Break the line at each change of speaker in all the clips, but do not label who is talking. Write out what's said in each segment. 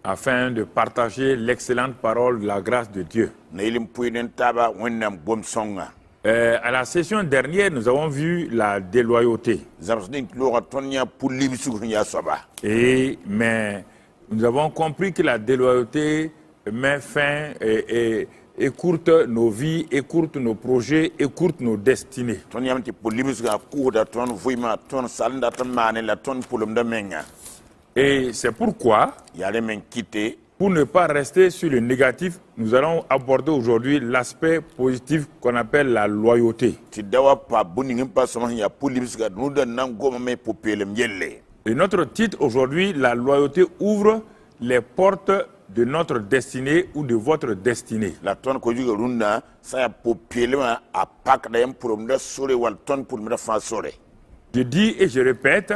afin de partager l'excellente parole de la grâce de Dieu. À la session dernière, nous avons vu la déloyauté. Mais nous avons compris que la déloyauté met fin et écourte nos vies, écourte nos projets, écourte nos destinées. Et c'est pourquoi, pour ne pas rester sur le négatif, nous allons aborder aujourd'hui l'aspect positif qu'on appelle la loyauté. Et notre titre aujourd'hui, la loyauté ouvre les portes de notre destinée ou de votre destinée. Je dis et je répète,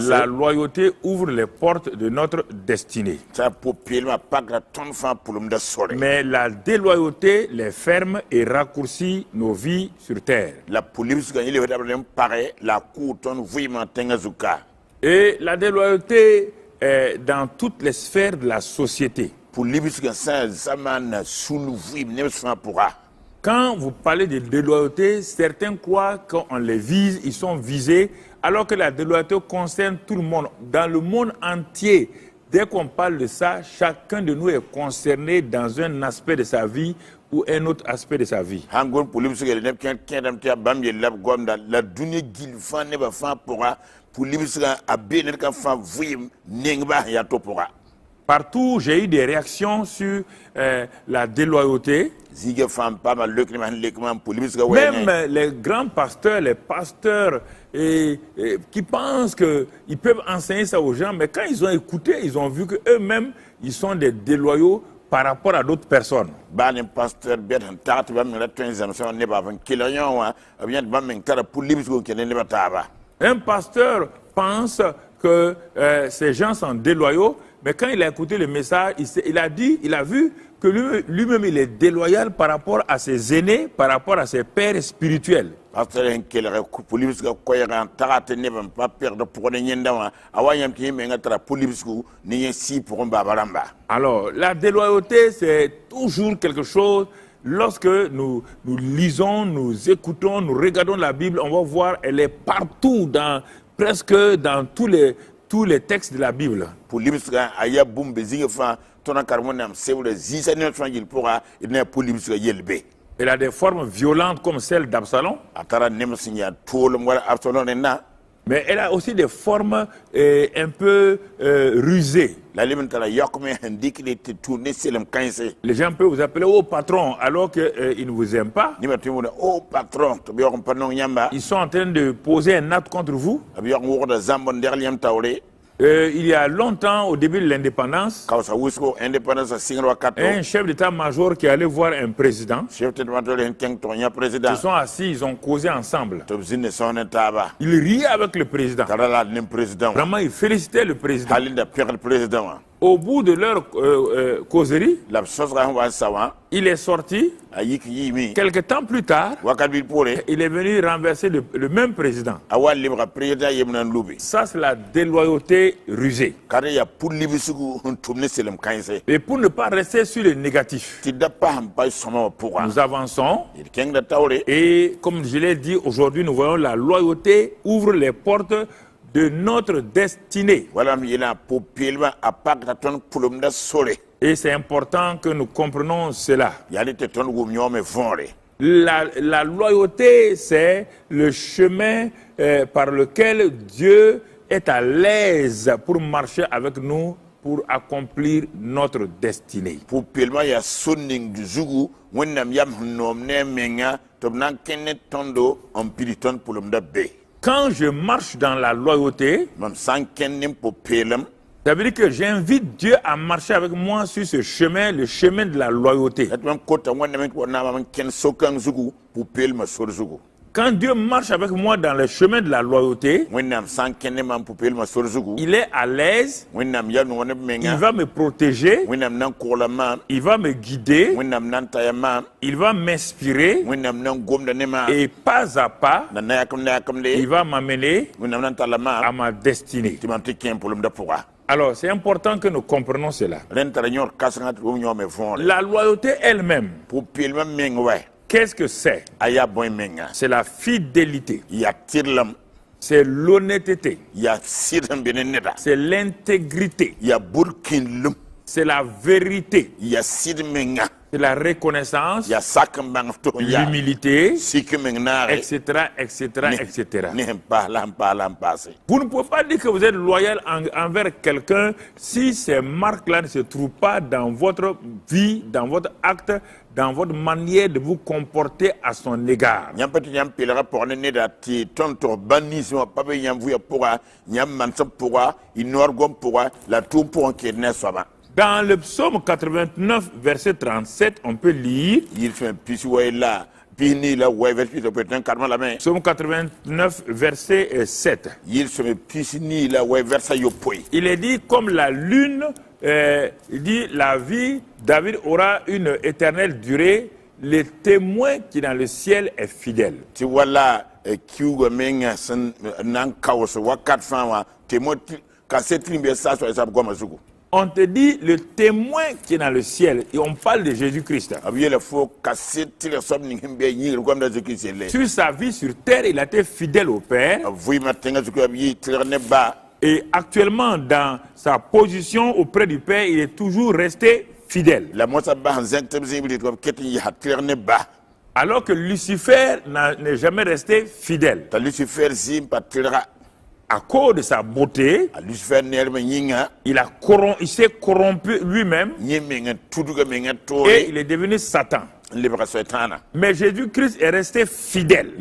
la loyauté ouvre les portes de notre destinée. Mais la déloyauté les ferme et raccourcit nos vies sur terre. Et la déloyauté est dans toutes les sphères de la société. Quand vous parlez de déloyauté, certains croient qu'on les vise, ils sont visés, alors que la déloyauté concerne tout le monde. Dans le monde entier, dès qu'on parle de ça, chacun de nous est concerné dans un aspect de sa vie ou un autre aspect de sa vie. Partout, j'ai eu des réactions sur la déloyauté. Même les grands pasteurs, les pasteurs qui pensent qu'ils peuvent enseigner ça aux gens, mais quand ils ont écouté, ils ont vu qu'eux-mêmes, ils sont des déloyaux par rapport à d'autres personnes. Un pasteur pense que ces gens sont déloyaux, mais quand il a écouté le message, il a vu que lui-même il est déloyal par rapport à ses aînés, par rapport à ses pères spirituels. Alors, la déloyauté, c'est toujours quelque chose. Lorsque nous lisons, nous écoutons, nous regardons la Bible, on va voir, elle est partout, presque dans tous les textes de la Bible. Elle a des formes violentes comme celle d'Absalom. Mais elle a aussi des formes un peu rusées. Les gens peuvent vous appeler oh patron alors qu'ils ne vous aiment pas. Ils sont en train de poser un acte contre vous. Il y a longtemps, au début de l'indépendance, un chef d'état-major qui allait voir un président. Ils sont assis, ils ont causé ensemble. Ils riaient avec le président. Vraiment, ils félicitaient le président. Au bout de leur causerie, il est sorti. Quelque temps plus tard, il est venu renverser le même président. Ça, c'est la déloyauté rusée. Et pour ne pas rester sur le négatif, nous avançons. Et comme je l'ai dit, aujourd'hui, nous voyons la loyauté ouvre les portes de notre destinée. Et c'est important que nous comprenions cela. La loyauté, c'est le chemin par lequel Dieu est à l'aise pour marcher avec nous, pour accomplir notre destinée. Quand je marche dans la loyauté, ça veut dire que j'invite Dieu à marcher avec moi sur ce chemin, le chemin de la loyauté. Quand Dieu marche avec moi dans le chemin de la loyauté, il est à l'aise, il va me protéger, il va me guider, il va m'inspirer, et pas à pas, il va m'amener à ma destinée. Alors, c'est important que nous comprenions cela. La loyauté elle-même, qu'est-ce que c'est? C'est la fidélité. C'est l'honnêteté. C'est l'intégrité. C'est la vérité. C'est la reconnaissance, l'humilité, etc., etc., etc. Vous ne pouvez pas dire que vous êtes loyal envers quelqu'un si ces marques-là ne se trouvent pas dans votre vie, dans votre acte, dans votre manière de vous comporter à son égard. Dans le psaume 89, verset 37, on peut lire. Psaume 89, verset 7. Il est dit comme la lune, il dit la vie, David aura une éternelle durée, le témoin qui dans le ciel est fidèle. On te dit le témoin qui est dans le ciel et on parle de Jésus-Christ. Sur sa vie sur terre, il a été fidèle au Père. Et actuellement, dans sa position auprès du Père, il est toujours resté fidèle. Alors que Lucifer n'est jamais resté fidèle. À cause de sa beauté, il s'est corrompu lui-même et il est devenu Satan. Mais Jésus-Christ est resté fidèle.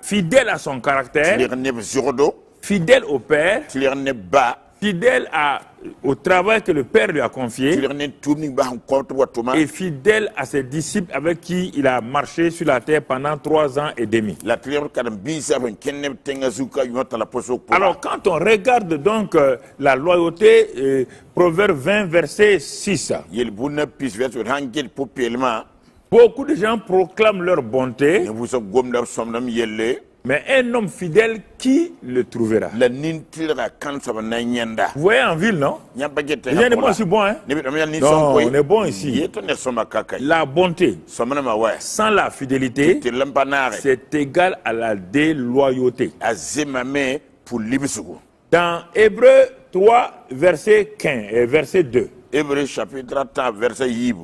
Fidèle à son caractère, fidèle au Père, fidèle au travail que le Père lui a confié et fidèle à ses disciples avec qui il a marché sur la terre pendant 3 ans et demi. Alors quand on regarde donc la loyauté, Proverbe 20, verset 6, beaucoup de gens proclament leur bonté, mais un homme fidèle, qui le trouvera? Vous voyez en ville, non? Les gens de moi aussi bon, hein? Non, on est bon ici. La bonté, sans la fidélité, c'est égal à la déloyauté. Dans Hébreux 3, verset 15 et verset 2.
Hébreux chapitre 3, verset 8.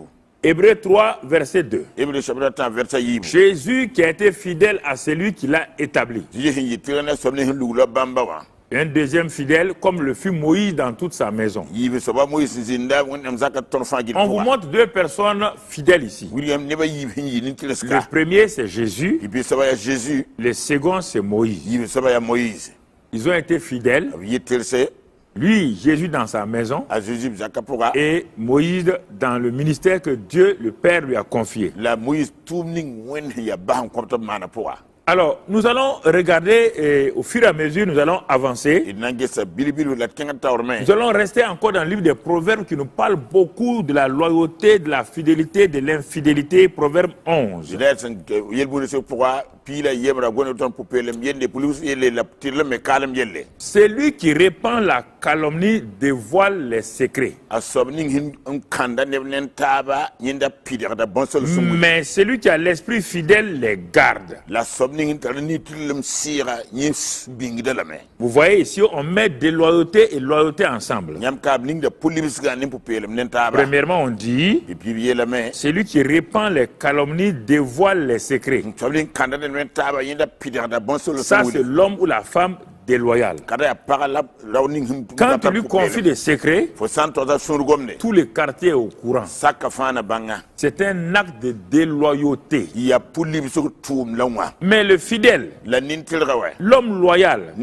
Hébreux 3, verset 2. Jésus qui a été fidèle à celui qui l'a établi. Un deuxième fidèle, comme le fut Moïse dans toute sa maison. On vous montre 2 personnes fidèles ici. Le premier, c'est Jésus. Le second, c'est Moïse. Ils ont été fidèles. Lui, Jésus dans sa maison, et Moïse dans le ministère que Dieu, le Père, lui a confié. Alors, nous allons regarder, au fur et à mesure, nous allons avancer. Nous allons rester encore dans le livre des Proverbes qui nous parle beaucoup de la loyauté, de la fidélité, de l'infidélité. Proverbe 11. Celui qui répand la calomnie dévoile les secrets. Mais celui qui a l'esprit fidèle les garde. Vous voyez ici, on met déloyauté et loyauté ensemble. Premièrement, on dit, celui qui répand les calomnies dévoile les secrets. Ça, c'est l'homme ou la femme déloyal. Quand tu lui confies des secrets, tout le quartier est au courant. C'est un acte de déloyauté. Mais le fidèle, l'homme loyal,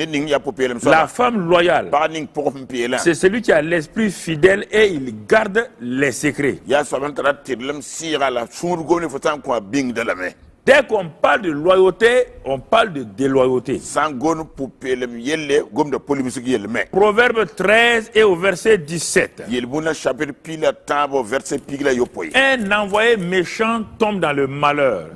la femme loyale, c'est celui qui a l'esprit fidèle et il garde les secrets. Dès qu'on parle de loyauté, on parle de déloyauté. Proverbe 13 et au verset 17. Un envoyé méchant tombe dans le malheur.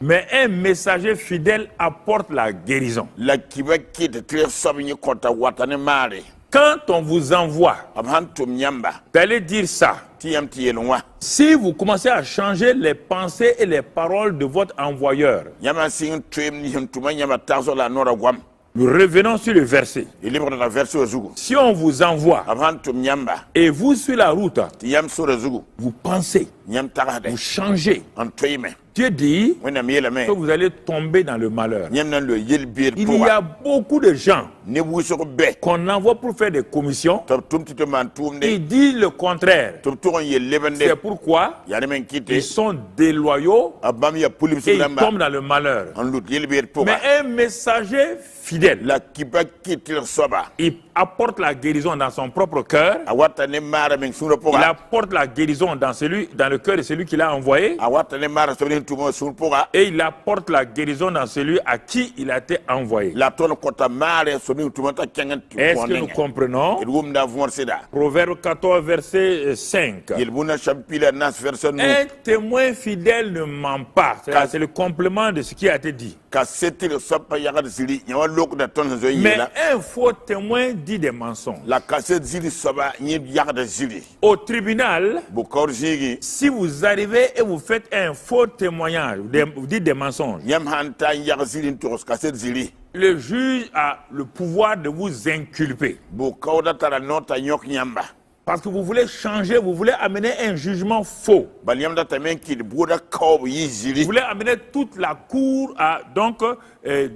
Mais un messager fidèle apporte la guérison.
La kiba kit tire sobni kota watane mare.
Quand on vous envoie
Abhantum nyamba.
d'aller dire ça,
Tiam tielwa.
si vous commencez à changer les pensées et les paroles de votre envoyeur,
Yama sing twem ni hintuma nyama tazo la nora gwam.
nous revenons sur le verset.
Il livre la version zugu.
Si on vous envoie
Abhantum nyamba.
et vous sur la route,
Tiam sura zugu.
vous pensez,
Nyam tagade.
vous changez,
En tweme.
Dieu dit
Wena miela me.
que vous allez tomber dans le malheur.
Nyam nan le yel bir
Il y a beaucoup de gens
ne wusoko be.
qu'on envoie pour faire des commissions.
Top tum tito man tum ne.
Ils disent le contraire.
Top turon yel lebende.
C'est pourquoi
Yane men kite.
ils sont déloyaux
Abam ya pulim
et ils
sugamba.
tombent dans le malheur.
En lut yel bir pour.
Mais un messager fidèle,
La kiba kitir soba.
il apporte la guérison dans son propre cœur.
Awata ne mara men sura pour.
Il apporte la guérison dans le cœur de celui qui l'a envoyé.
Awata ne mara sobrin tumo sur pour.
Et il apporte la guérison dans celui à qui il a été envoyé.
La tonne kota mare sobrin tumo ta kengan tu.
Est-ce que nous comprenons?
Il wum da voir seda.
Proverbe 14, verset 5.
Il buna champila nas version nous.
Un témoin fidèle ne ment pas. C'est le complément de ce qui a été dit.
Ka setir sopa yaga zili. Nyawa lok da tonne zo
Mais
yela.
un faux témoin dit des mensonges.
La cassette zili soba ni yaga zili.
Au tribunal,
Bukor zigi.
si vous arrivez et vous faites un faux témoignage, vous dites des mensonges,
Yam hanta yaga zili ntos cassette zili.
le juge a le pouvoir de vous inculper.
Bukor da tara nota nyok nyamba.
Parce que vous voulez changer, vous voulez amener un jugement faux.
Baliam da tamen ki buda kob yi
Vous
zili.
voulez amener toute la cour à donc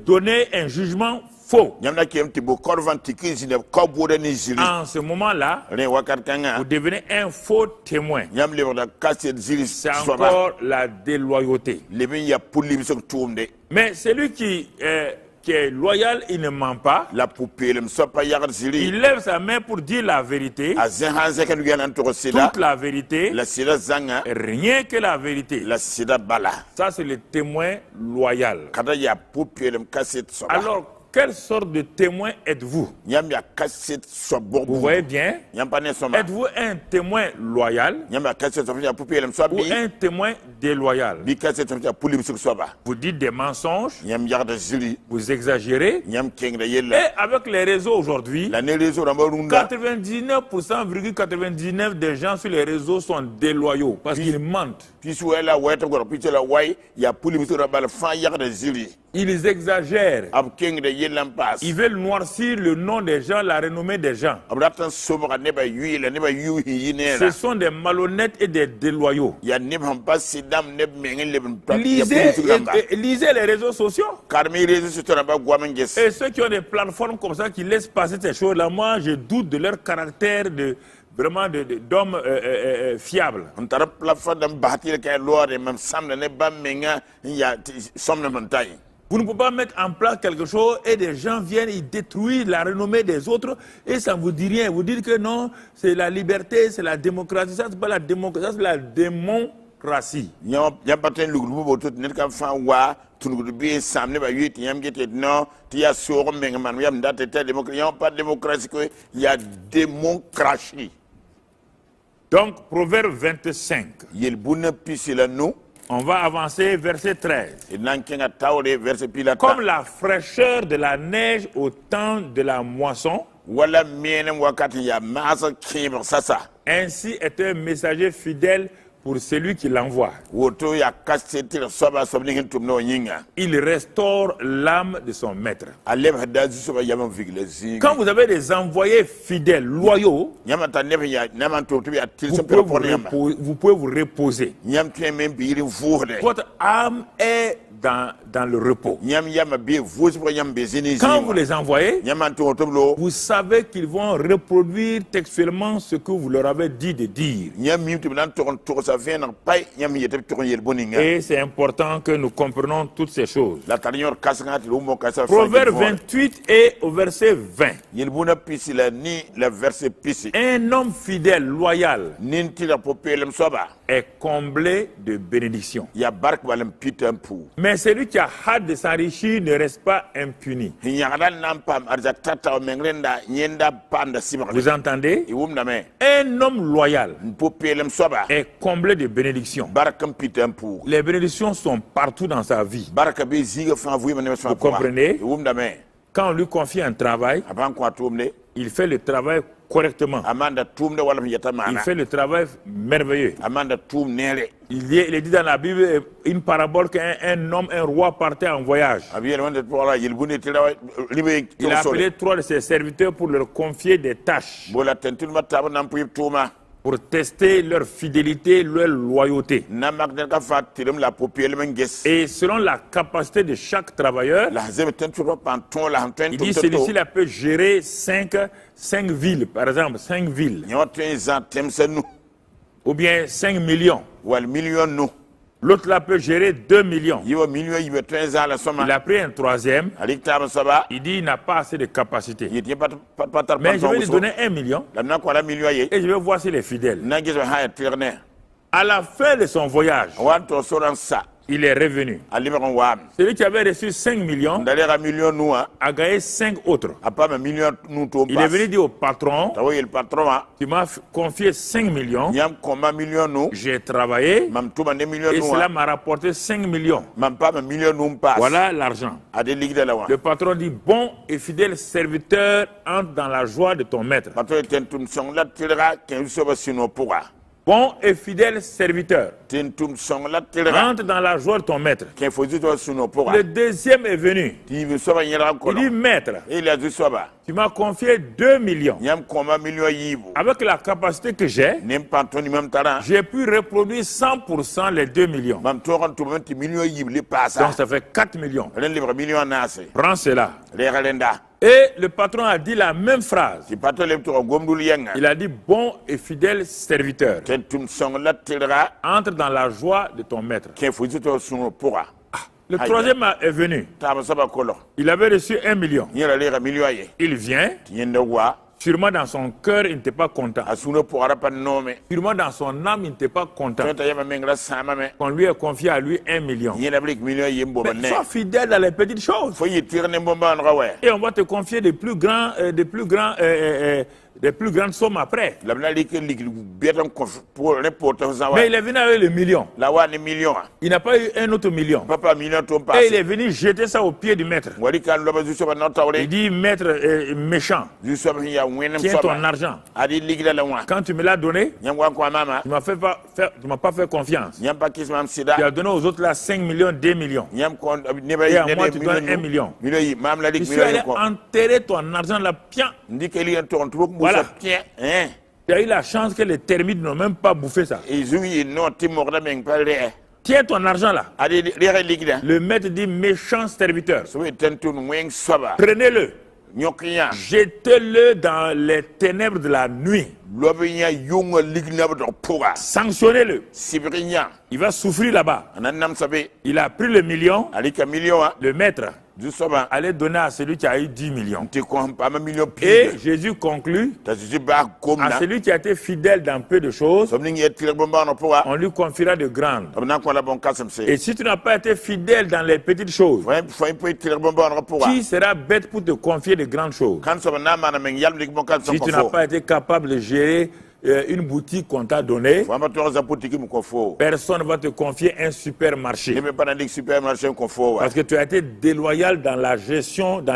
donner un jugement faux.
Nyamna kiem ti bukor van tiki zine kob buda ni zili.
En ce moment-là,
Re wakar kanga.
vous devenez un faux témoin.
Nyam le da cassette zili
C'est
soba.
encore la déloyauté.
Lebin ya pulim sok tuumde.
Mais celui qui est loyal, il ne ment pas.
La poupée le sopa yaga zili.
Il lève sa main pour dire la vérité,
Azen hanze kan gyan antoro sida.
toute la vérité,
La sida zanga.
rien que la vérité.
La sida bala.
Ça, c'est le témoin loyal.
Kada ya poupée le cassette soba.
Alors, quelle sorte de témoin êtes-vous?
Nyam ya cassette soba.
Vous voyez bien?
Nyam pa ne soma.
Êtes-vous un témoin loyal
Nyam ya cassette soba ya poupée le
ou
soba.
un témoin déloyal?
Bi cassette soba ya pulim sok soba.
Vous dites des mensonges,
Nyam yaga zili.
vous exagérez.
Nyam keng da
Et
yella.
avec les réseaux aujourd'hui,
La ne réseau ramba runda.
99,99% des gens sur les réseaux sont déloyaux parce qu'ils mentent.
Pisu wela weta gor pisu la wai ya pulim sok ramba fa yaga zili.
Ils exagèrent.
Ab keng da yella pass.
Ils veulent noircir le nom des gens, la renommée des gens.
Abratan soba ne ba yu la ne ba yu yinera.
Ce sont des malhonnêtes et des déloyaux.
Ya ne ban pas sidam ne mengen le ban.
Lisez les réseaux sociaux.
Karmi réseau sur ramba gwamen ges.
Et ceux qui ont des plateformes comme ça, qui laissent passer ces choses-là, moi, je doute de leur caractère vraiment d'hommes fiables.
On t'a plafond d'un bâtir qui est loin et même semble ne pas menga ya somme montagne.
Vous ne pouvez pas mettre en place quelque chose et des gens viennent, ils détruisent la renommée des autres et ça ne vous dit rien. Vous dites que non, c'est la liberté, c'est la démocratie. Ça, c'est pas la démocratie, ça, c'est la démocratie.
Y'a pas de l'ouvrou, tout n'est qu'un fan wa, tout le bien samedi, bah, 8, y'a m'guette, non, t'y sur mengaman, y'a m'date, démocratie, y'a pas de démocratie, il y a démocratie.
Donc, Proverbe 25.
Y'a le bon pisse là, nous.
On va avancer, verset 13. Comme la fraîcheur de la neige au temps de la moisson, ainsi est un messager fidèle pour celui qui l'envoie. Il restaure l'âme de son maître. Quand vous avez des envoyés fidèles, loyaux, vous pouvez vous reposer. Votre âme est dans le repos. Quand vous les envoyez, vous savez qu'ils vont reproduire textuellement ce que vous leur avez dit de dire. Et c'est important que nous comprenions toutes ces choses. Proverbe 28 et au verset 20. Un homme fidèle, loyal, est comblé de bénédictions.
Ya bark balam pitam pou.
Mais celui qui a hâte de s'enrichir ne reste pas impuni.
Hinyadan nampam arja tata mengrenda nyenda panda simak.
Vous entendez?
Iwum name.
Un homme loyal
Popelem soba.
est comblé de bénédictions.
Barkam pitam pou.
Les bénédictions sont partout dans sa vie.
Barka be ziga fan vous manem
Vous comprenez?
Iwum name.
Quand on lui confie un travail,
Avant quoi tourne.
il fait le travail correctement.
Amanda tourne wala yatama.
Il fait le travail merveilleux.
Amanda tourne nele.
Il est dit dans la Bible une parabole qu'un homme, un roi partait en voyage. Il a appelé 3 de ses serviteurs pour leur confier des tâches, pour tester leur fidélité, leur loyauté. Et selon la capacité de chaque travailleur, il dit celui-ci peut gérer 5 villes, par exemple, 5 villes. Ou bien 5 millions. L'autre là peut gérer 2 millions. Il a pris un troisième. Il dit il n'a pas assez de capacité. Mais je vais lui donner 1 million. Et je vais voir s'il est fidèle. À la fin de son voyage, il est revenu. Celui qui avait reçu 5 millions a gagné 5 autres. Il est venu dire au patron, tu m'as confié 5 millions, j'ai travaillé et cela m'a rapporté 5 millions. Voilà l'argent. Le patron dit, bon et fidèle serviteur, entre dans la joie de ton maître. Bon et fidèle serviteur, entre dans la joie de ton maître. Le deuxième est venu. Il dit, maître, tu m'as confié 2 millions. Avec la capacité que j'ai pu reproduire 100% les 2 millions. Donc ça fait 4 millions. Prends cela. Et le patron a dit la même phrase. Il a dit, bon et fidèle serviteur, entre dans la joie de ton maître. Le troisième est venu. Il avait reçu 1 million. Il vient. Sûrement dans son cœur, il n'était pas content. Sûrement dans son âme, il n'était pas content. On lui a confié à lui 1 million. Mais sois fidèle dans les petites choses. Et on va te confier des plus grandes sommes après. Mais il est venu avec le million. Il n'a pas eu un autre million. Et il est venu jeter ça au pied du maître. Il dit, maître méchant, tiens ton argent. Quand tu me l'as donné, tu ne m'as pas fait confiance. Tu as donné aux autres là 5 millions, 2 millions. Et à moi, tu donnes 1 million. Tu suis allé enterrer ton argent là, bien. Voilà. Tu as eu la chance que les termites n'ont même pas bouffé ça. Tiens ton argent là. Le maître dit, méchant serviteur, prenez-le. Jetez-le dans les ténèbres de la nuit. Sanctionnez-le. Il va souffrir là-bas. Il a pris le million. Le maître allait donner à celui qui a eu 10 millions. Et Jésus conclut, à celui qui a été fidèle dans peu de choses, on lui confiera de grandes. Et si tu n'as pas été fidèle dans les petites choses, qui sera bête pour te confier de grandes choses? Si tu n'as pas été capable de gérer une boutique qu'on t'a donnée, personne ne va te confier un supermarché. Parce que tu as été déloyal dans la gestion, dans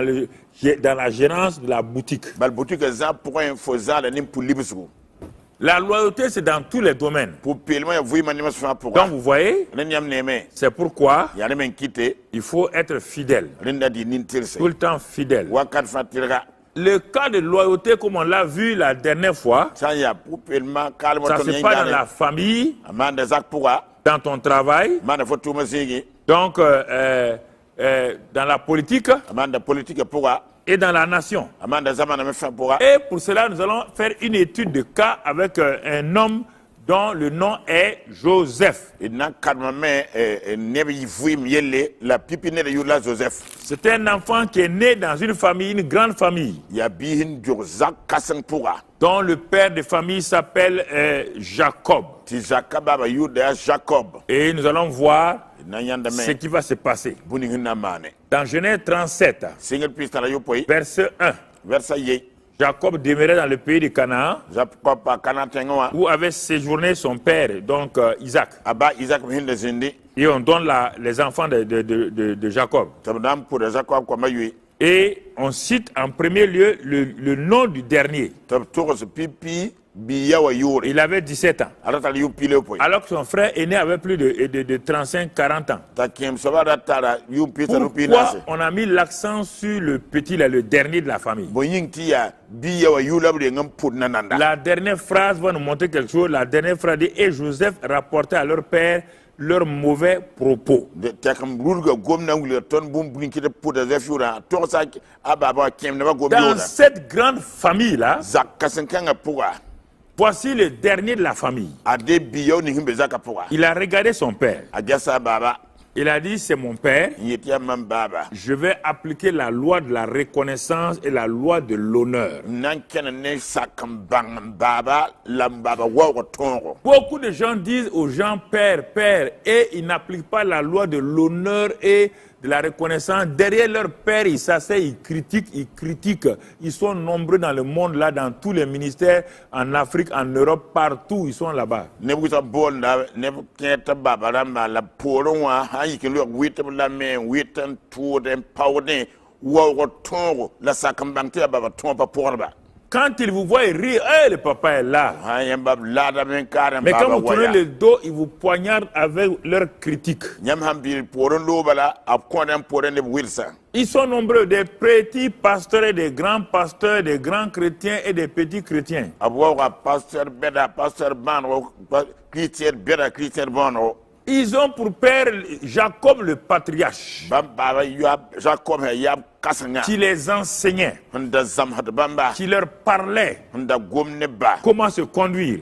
la gérance de la boutique. La loyauté, c'est dans tous les domaines. Donc vous voyez, c'est pourquoi il faut être fidèle. Tout le temps fidèle. Le cas de loyauté, comme on l'a vu la dernière fois, ça se passe dans la famille, dans ton travail, donc dans la politique et dans la nation. Et pour cela, nous allons faire une étude de cas avec un homme dont le nom est Joseph. C'est un enfant qui est né dans une famille, une grande famille, dont le père de famille s'appelle Jacob. Et nous allons voir ce qui va se passer. Dans Genèse 37, verset 1. Jacob demeurait dans le pays de Canaan, où avait séjourné son père, donc Isaac. Et on donne les enfants de Jacob. Et on cite en premier lieu le nom du dernier. Il avait 17 ans. Alors que son frère aîné avait plus de 35-40 ans. Pourquoi on a mis l'accent sur le petit, là, le dernier de la famille? La dernière phrase va nous montrer quelque chose. La dernière phrase dit: et Joseph rapportait à leur père leurs mauvais propos. Dans cette grande famille-là, voici le dernier de la famille. Il a regardé son père. Il a dit: c'est mon père. Je vais appliquer la loi de la reconnaissance et la loi de l'honneur. Beaucoup de gens disent aux gens père, père, et ils n'appliquent pas la loi de l'honneur et de la reconnaissance. Derrière leur père, ils s'asseyent, ils critiquent. Ils sont nombreux dans le monde, là, dans tous les ministères, en Afrique, en Europe, partout, ils sont là-bas. Quand ils vous voient rire, hey, le papa est là. Mais quand vous tournez le dos, ils vous poignardent avec leurs critiques. Ils sont nombreux, des petits pasteurs et des grands pasteurs, des grands chrétiens et des petits chrétiens. Ils ont pour père Jacob le patriarche, qui les enseignait, qui leur parlait comment se conduire.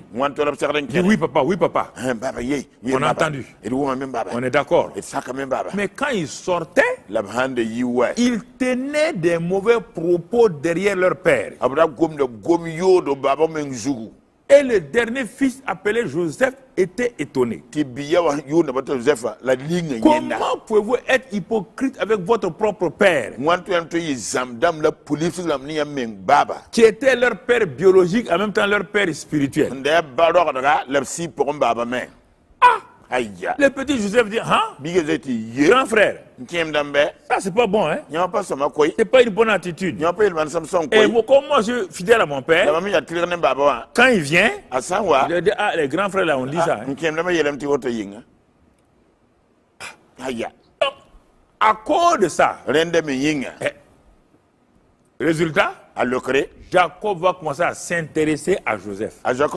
Dit: oui papa, oui papa. On a entendu, on est d'accord. Mais quand ils sortaient, ils tenaient des mauvais propos derrière leur père. Et le dernier fils appelé Joseph était étonné. Comment pouvez-vous être hypocrite avec votre propre père, qui était leur père biologique, en même temps leur père spirituel? Le petit Joseph dit: hein? Grand frère, ça c'est pas bon, hein? C'est pas une bonne attitude. Et comment je suis fidèle à mon père, quand il vient, il dit: ah, les grands frères là on dit ça. À cause de ça, résultat, Jacob va commencer à s'intéresser à Joseph. Il va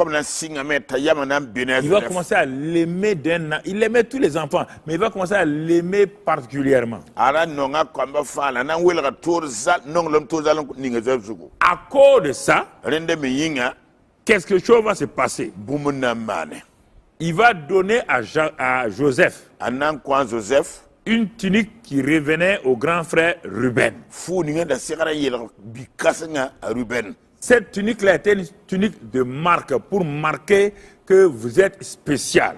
commencer à l'aimer il aimait tous les enfants, mais il va commencer à l'aimer particulièrement. À cause de ça, quelque chose va se passer. Il va donner à Joseph une tunique qui revenait au grand frère Ruben. Cette tunique-là était une tunique de marque, pour marquer que vous êtes spécial.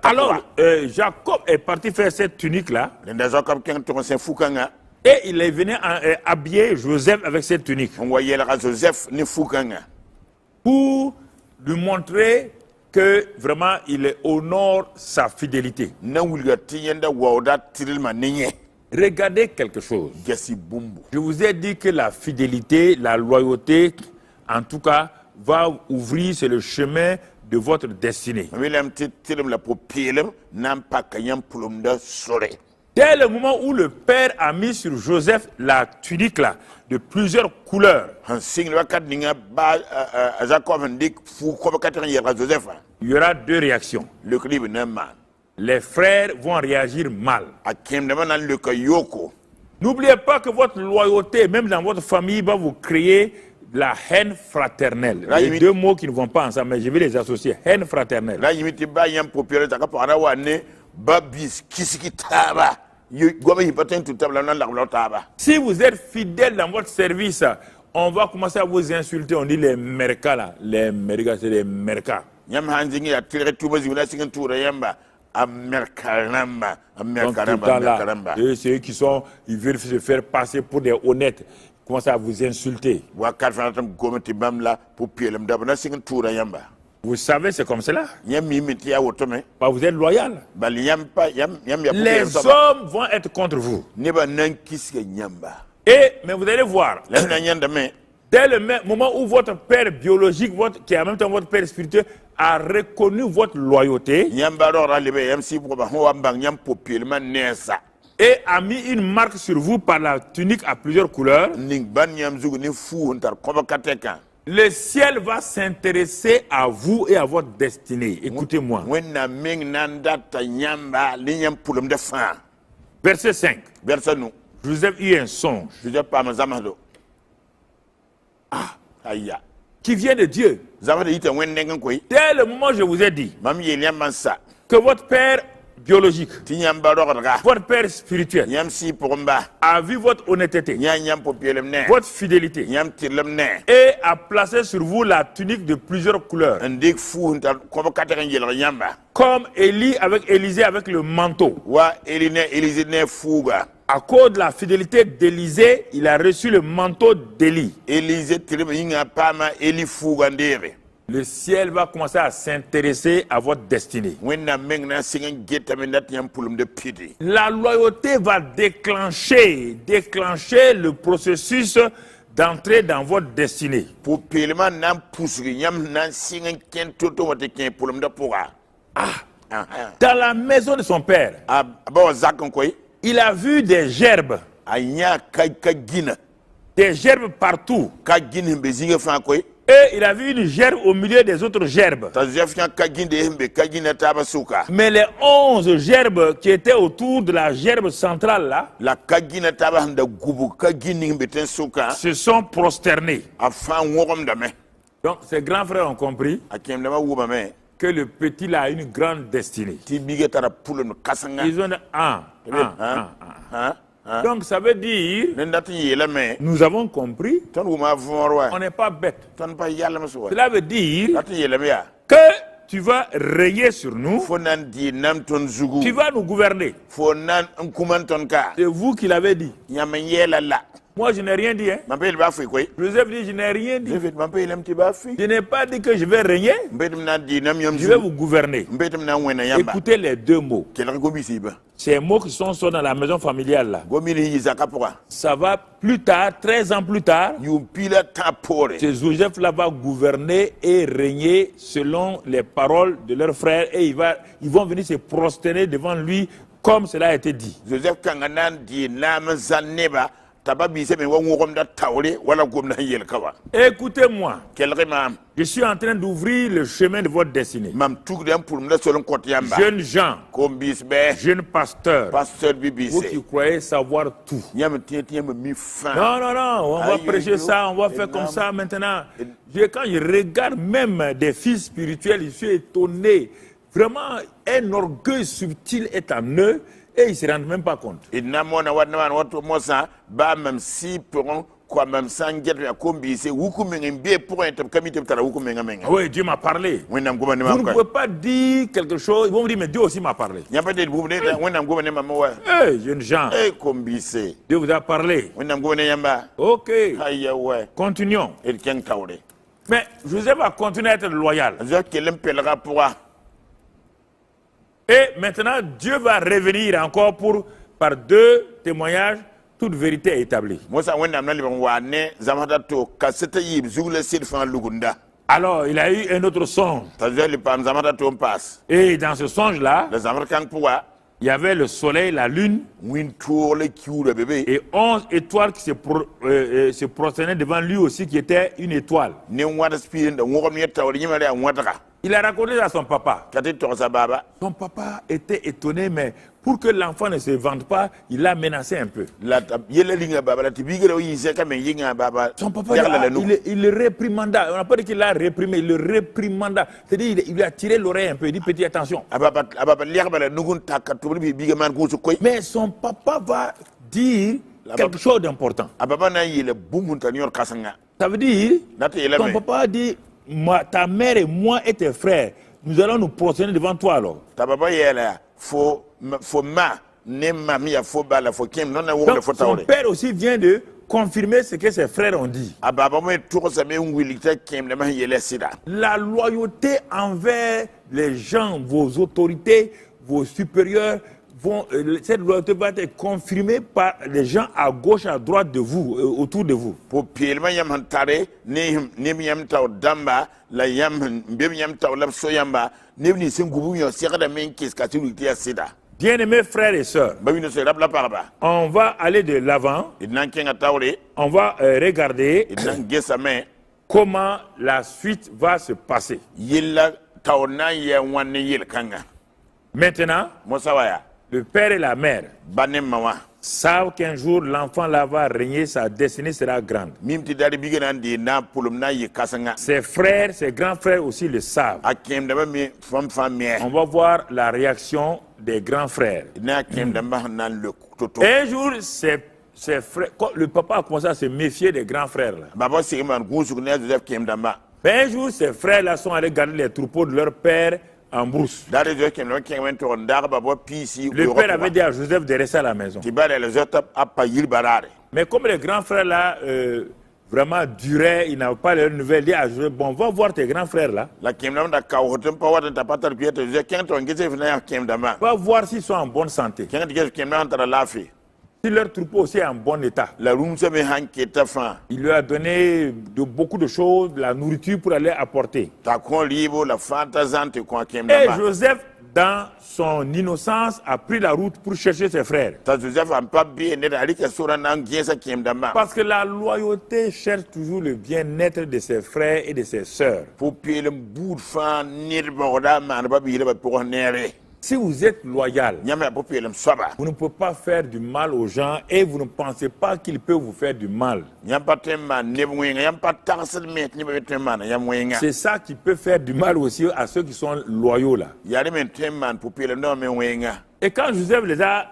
Alors, Jacob est parti faire cette tunique-là, et il est venu habiller Joseph avec cette tunique, pour lui montrer que vraiment il honore sa fidélité. Regardez quelque chose. Je vous ai dit que la fidélité, la loyauté, en tout cas, va ouvrir sur le chemin de votre destinée. Dès le moment où le père a mis sur Joseph la tunique là, de plusieurs couleurs, il y aura deux réactions. Les frères vont réagir mal. N'oubliez pas que votre loyauté, même dans votre famille, va vous créer la haine fraternelle. Les deux mots qui ne vont pas ensemble, mais je vais les associer. Haine fraternelle. Si vous êtes fidèle dans votre service, on va commencer à vous insulter. On dit les mercas là. Les mercas, c'est les mercas. Donc, et ceux qui sont, ils veulent se faire passer pour des honnêtes, commencent à vous insulter. Vous savez, c'est comme cela. Vous êtes loyal. Les hommes vont être contre vous. Mais vous allez voir, dès le moment où votre père biologique, qui est en même temps votre père spirituel, a reconnu votre loyauté et a mis une marque sur vous par la tunique à plusieurs couleurs, le ciel va s'intéresser à vous et à votre destinée. Écoutez-moi. Verset 5. Joseph eut un songe. Qui vient de Dieu. Dès le moment où je vous ai dit que votre père biologique, votre père spirituel, a vu votre honnêteté, votre fidélité, et a placé sur vous la tunique de plusieurs couleurs, comme Élie avec Élisée avec le manteau. À cause de la fidélité d'Élisée, il a reçu le manteau d'Élie. Le ciel va commencer à s'intéresser à votre destinée. La loyauté va déclencher le processus d'entrer dans votre destinée. Dans la maison de son père, il a vu des gerbes. Des gerbes partout. Et il a vu une gerbe au milieu des autres gerbes. Mais les 11 gerbes qui étaient autour de la gerbe centrale là, se sont prosternés. Donc ces grands frères ont compris que le petit là a une grande destinée. Ils ont dit, donc ça veut dire, nous avons compris, on n'est pas bête. Cela veut dire que tu vas régner sur nous, tu vas nous gouverner. C'est vous qui l'avez dit. Moi, je n'ai rien dit. Joseph dit, je n'ai rien dit. Je n'ai pas dit que je vais régner. Je vais vous gouverner. Écoutez les deux mots. Ces mots qui sont dans la maison familiale là. Ça va plus tard, 13 ans plus tard, ce Joseph là va gouverner et régner selon les paroles de leurs frères et ils vont venir se prosterner devant lui comme cela a été dit. Écoutez-moi, je suis en train d'ouvrir le chemin de votre destinée. Jeunes gens, jeunes pasteurs, vous qui croyez savoir tout. Non, on va prêcher ça, on va faire comme ça maintenant. Quand je regarde même des fils spirituels, je suis étonné. Vraiment, un orgueil subtil est en eux. Et ils ne se rendent même pas compte. Oui, Dieu m'a parlé. Vous ne pouvez pas dire quelque chose. Ils vont vous dire, mais Dieu aussi m'a parlé. Hey, jeunes gens. Dieu vous a parlé. Ok. Continuons. Mais Joseph va continuer à être loyal. Et maintenant, Dieu va revenir encore par deux témoignages, toute vérité est établie. Alors, il a eu un autre songe. Et dans ce songe-là, il y avait le soleil, la lune, et 11 étoiles qui se prosternaient devant lui aussi, qui était une étoile. Il a raconté à son papa.
kati to sa baba
Son papa était étonné, mais pour que l'enfant ne se vende pas, il l'a menacé un peu.
la yele linga baba la tibigere yi se ka men yinga baba
Son papa, il le réprimanda. On n'a pas dit qu'il l'a réprimé, il le réprimanda. C'est-à-dire, il lui a tiré l'oreille un peu. Il dit, petit, attention.
ababa liya bala nugun takka to bi biga man ko su koy
Mais son papa va dire quelque chose d'important.
ababa na yele bumun tan yor kasanga
Ça veut dire,
nata yele
ton
me
papa dit, ta mère et moi et tes frères, nous allons nous prosterner devant toi alors.
ta baba yele fo ma ne mami ya fo bala fo kem non na wo
Donc,
fo
son
tawre
père aussi vient de confirmer ce que ses frères ont dit.
ababa mo to sa me wilita kem de ma yele sida
La loyauté envers les gens, vos autorités, vos supérieurs, cette loyauté va être confirmée par les gens à gauche, à droite de vous, autour de vous.
po pielma yam hantare ne mi yam taw damba la yam mbem yam taw la so yamba ne ni singubu yo sekada men kis ka tu ya sida
Bien-aimés frères et sœurs,
ba wi no se rabla parba
on va aller de l'avant,
idnan kenga tawre
on va regarder
idnan gesa me
comment la suite va se passer.
yilla tawna ya wanne yil kanga
Maintenant,
mosawaya
le père et la mère
banem mawa
savent qu'un jour l'enfant là va régner, sa destinée sera grande.
mimti dari bigenan di na pulum na yi kasanga
Ses frères, ses grands frères aussi le savent.
akem da ba mi fam me
On va voir la réaction des grands frères.
na kem da ba nan le toto
Un jour, ses frères, quand le papa a commencé à se méfier des grands frères là.
baba sigman gusu ne Joseph kem da ba
Mais un jour, ces frères là sont allés garder les troupeaux de leur père en brousse.
dari Joseph kem da kem to ndar baba pc
Le père avait dit à Joseph de rester à la maison.
ti bare le zota apa yil barare
Mais comme les grands frères là vraiment duraient, ils n'avaient pas leurs nouvelles, il dit à Joseph, bon, va voir tes grands frères là.
la kem da ka hotum pa wata ta patar pieta Joseph kem to ngese fina kem da ma
Va voir s'ils sont en bonne santé.
kem da kem da antara lafi
Si leur troupeau aussi est en bon état.
la room se me hanke ta fa
Il lui a donné beaucoup de choses, de la nourriture pour aller apporter.
ta kon libo la fanta zante ko kem da
Et
ma
Joseph, dans son innocence, a pris la route pour chercher ses frères.
ta Joseph am pa bi ne da rika sura nan gesa kem da ma
Parce que la loyauté cherche toujours le bien-être de ses frères et de ses sœurs.
pour pelem bout fa nirba da man ba bi ba pour nere
Si vous êtes loyal,
nyama pour pelem soba
vous ne pouvez pas faire du mal aux gens et vous ne pensez pas qu'ils peuvent vous faire du mal.
nyam patem man ne wenga yam patasel met ni ba man yam wenga
C'est ça qui peut faire du mal aussi à ceux qui sont loyaux là.
yari men man pour pelem no men wenga
Et quand Joseph les a,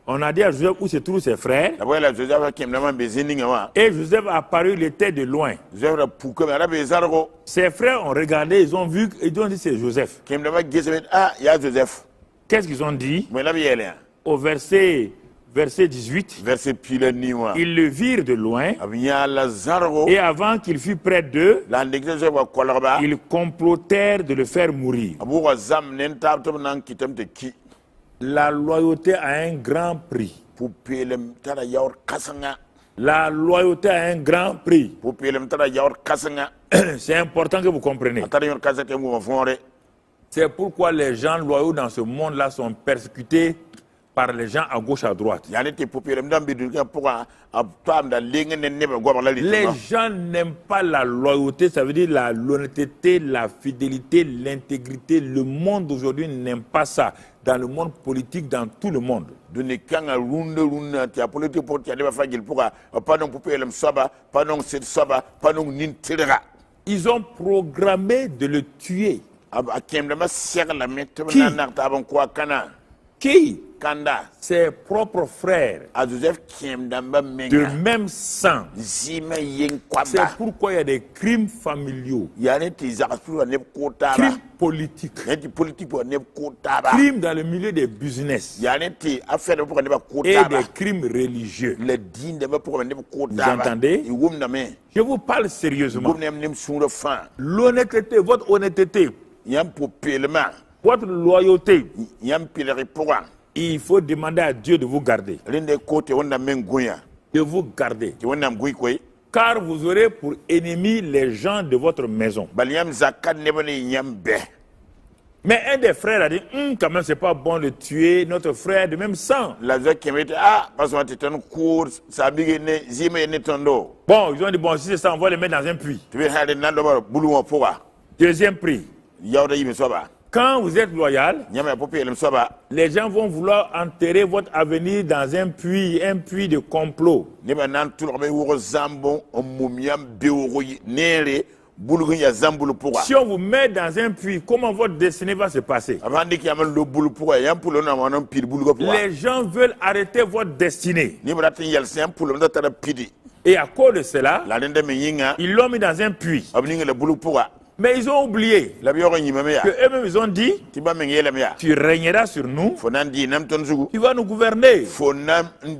on a dit à Joseph où se trouvent ses frères,
la bola Joseph kem da man be zininga wa
et Joseph a apparu, il était de loin.
Joseph da puka ba be zargo
Ses frères ont regardé, ils ont vu, ils ont dit c'est Joseph.
kem da ba gesa met ah ya Joseph
Qu'est-ce qu'ils ont dit?
mais la biele
Au verset 18,
verset pile ni wa
ils le virent de loin,
abiya la zargo
et avant qu'il fût près d'eux,
la ndekse wa kolaba
ils complotèrent de le faire mourir.
abu wa zam nen tab to nan kitam te ki
La loyauté a un grand prix.
pour pelem tara yaur kasanga
La loyauté a un grand prix.
pour pelem tara yaur kasanga
C'est important que vous compreniez.
tara yaur kasate mo fonre
C'est pourquoi les gens loyaux dans ce monde-là sont persécutés par les gens à gauche, à droite.
yani te pour pelem dam bidu ka pour a tam da lenga nen ne ba gobar la
Les gens n'aiment pas la loyauté, ça veut dire l'honnêteté, la fidélité, l'intégrité. Le monde aujourd'hui n'aime pas ça. Dans le monde politique, dans tout le monde.
duni kanga runda ti politique pour ti ba fagil pour pas non pour pelem soba pas non sit soba pas non nin tira
Ils ont programmé de le tuer.
a kem da ma sek la met na na ta ban ko kana
Qui?
kanda
Ses propres frères,
a Joseph kem da ba
de
menga
même sang.
zima yen
C'est
kwaba
pourquoi il y a des crimes familiaux,
yani ti zakatu ne ko taba
crimes politiques,
yani politique pour ne ko taba
crimes dans le milieu des business
yani ti affaire pour ne ba ko
et
taba
des crimes religieux.
le din de ba pour ne ko
Vous
taba
entendez?
i wum na me
Je vous parle sérieusement.
gum nem sura fa
L'honnêteté, votre honnêteté,
yam pour pelema
votre loyauté,
yam pilere pour
il faut demander à Dieu de vous garder.
rinde kote wonna men goya
De vous garder.
ti wonna gui koy
Car vous aurez pour ennemis les gens de votre maison.
bal yam zakat ne bane yam be
Mais un des frères a dit, quand même, c'est pas bon de tuer notre frère de même sang.
la zo kemete ah parce que tan cour sa bige ne zime ne tondo
Bon, ils ont dit, bon, si c'est ça, on va les mettre dans un puits.
tu veux hade nan do bulu mo poa
Deuxième prix. Quand vous êtes loyal, les gens vont vouloir enterrer votre avenir dans un puits de complot. Si on vous met dans un puits, comment votre destinée va se passer? Les gens veulent arrêter votre destinée. Et à cause de cela, ils l'ont mis dans un puits. Mais ils ont oublié que eux-mêmes ils ont dit, tu régneras sur nous, tu vas nous gouverner.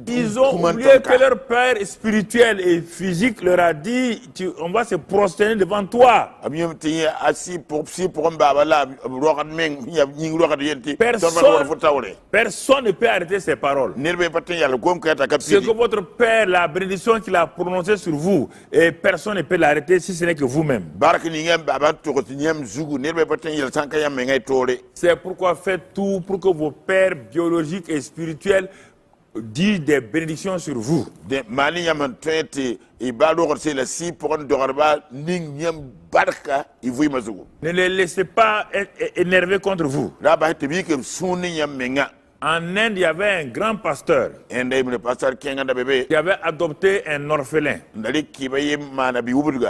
Ils ont oublié que leur père spirituel et physique leur a dit, on va se prosterner devant toi. Personne ne peut arrêter ces paroles. C'est que votre père, la bénédiction qu'il a prononcée sur vous, et personne ne peut l'arrêter si ce n'est que vous-même. C'est pourquoi faites tout pour que vos pères biologiques et spirituels disent des bénédictions sur vous. Ne les laissez pas être énervés contre vous. En Inde, il y avait un grand pasteur qui avait adopté un orphelin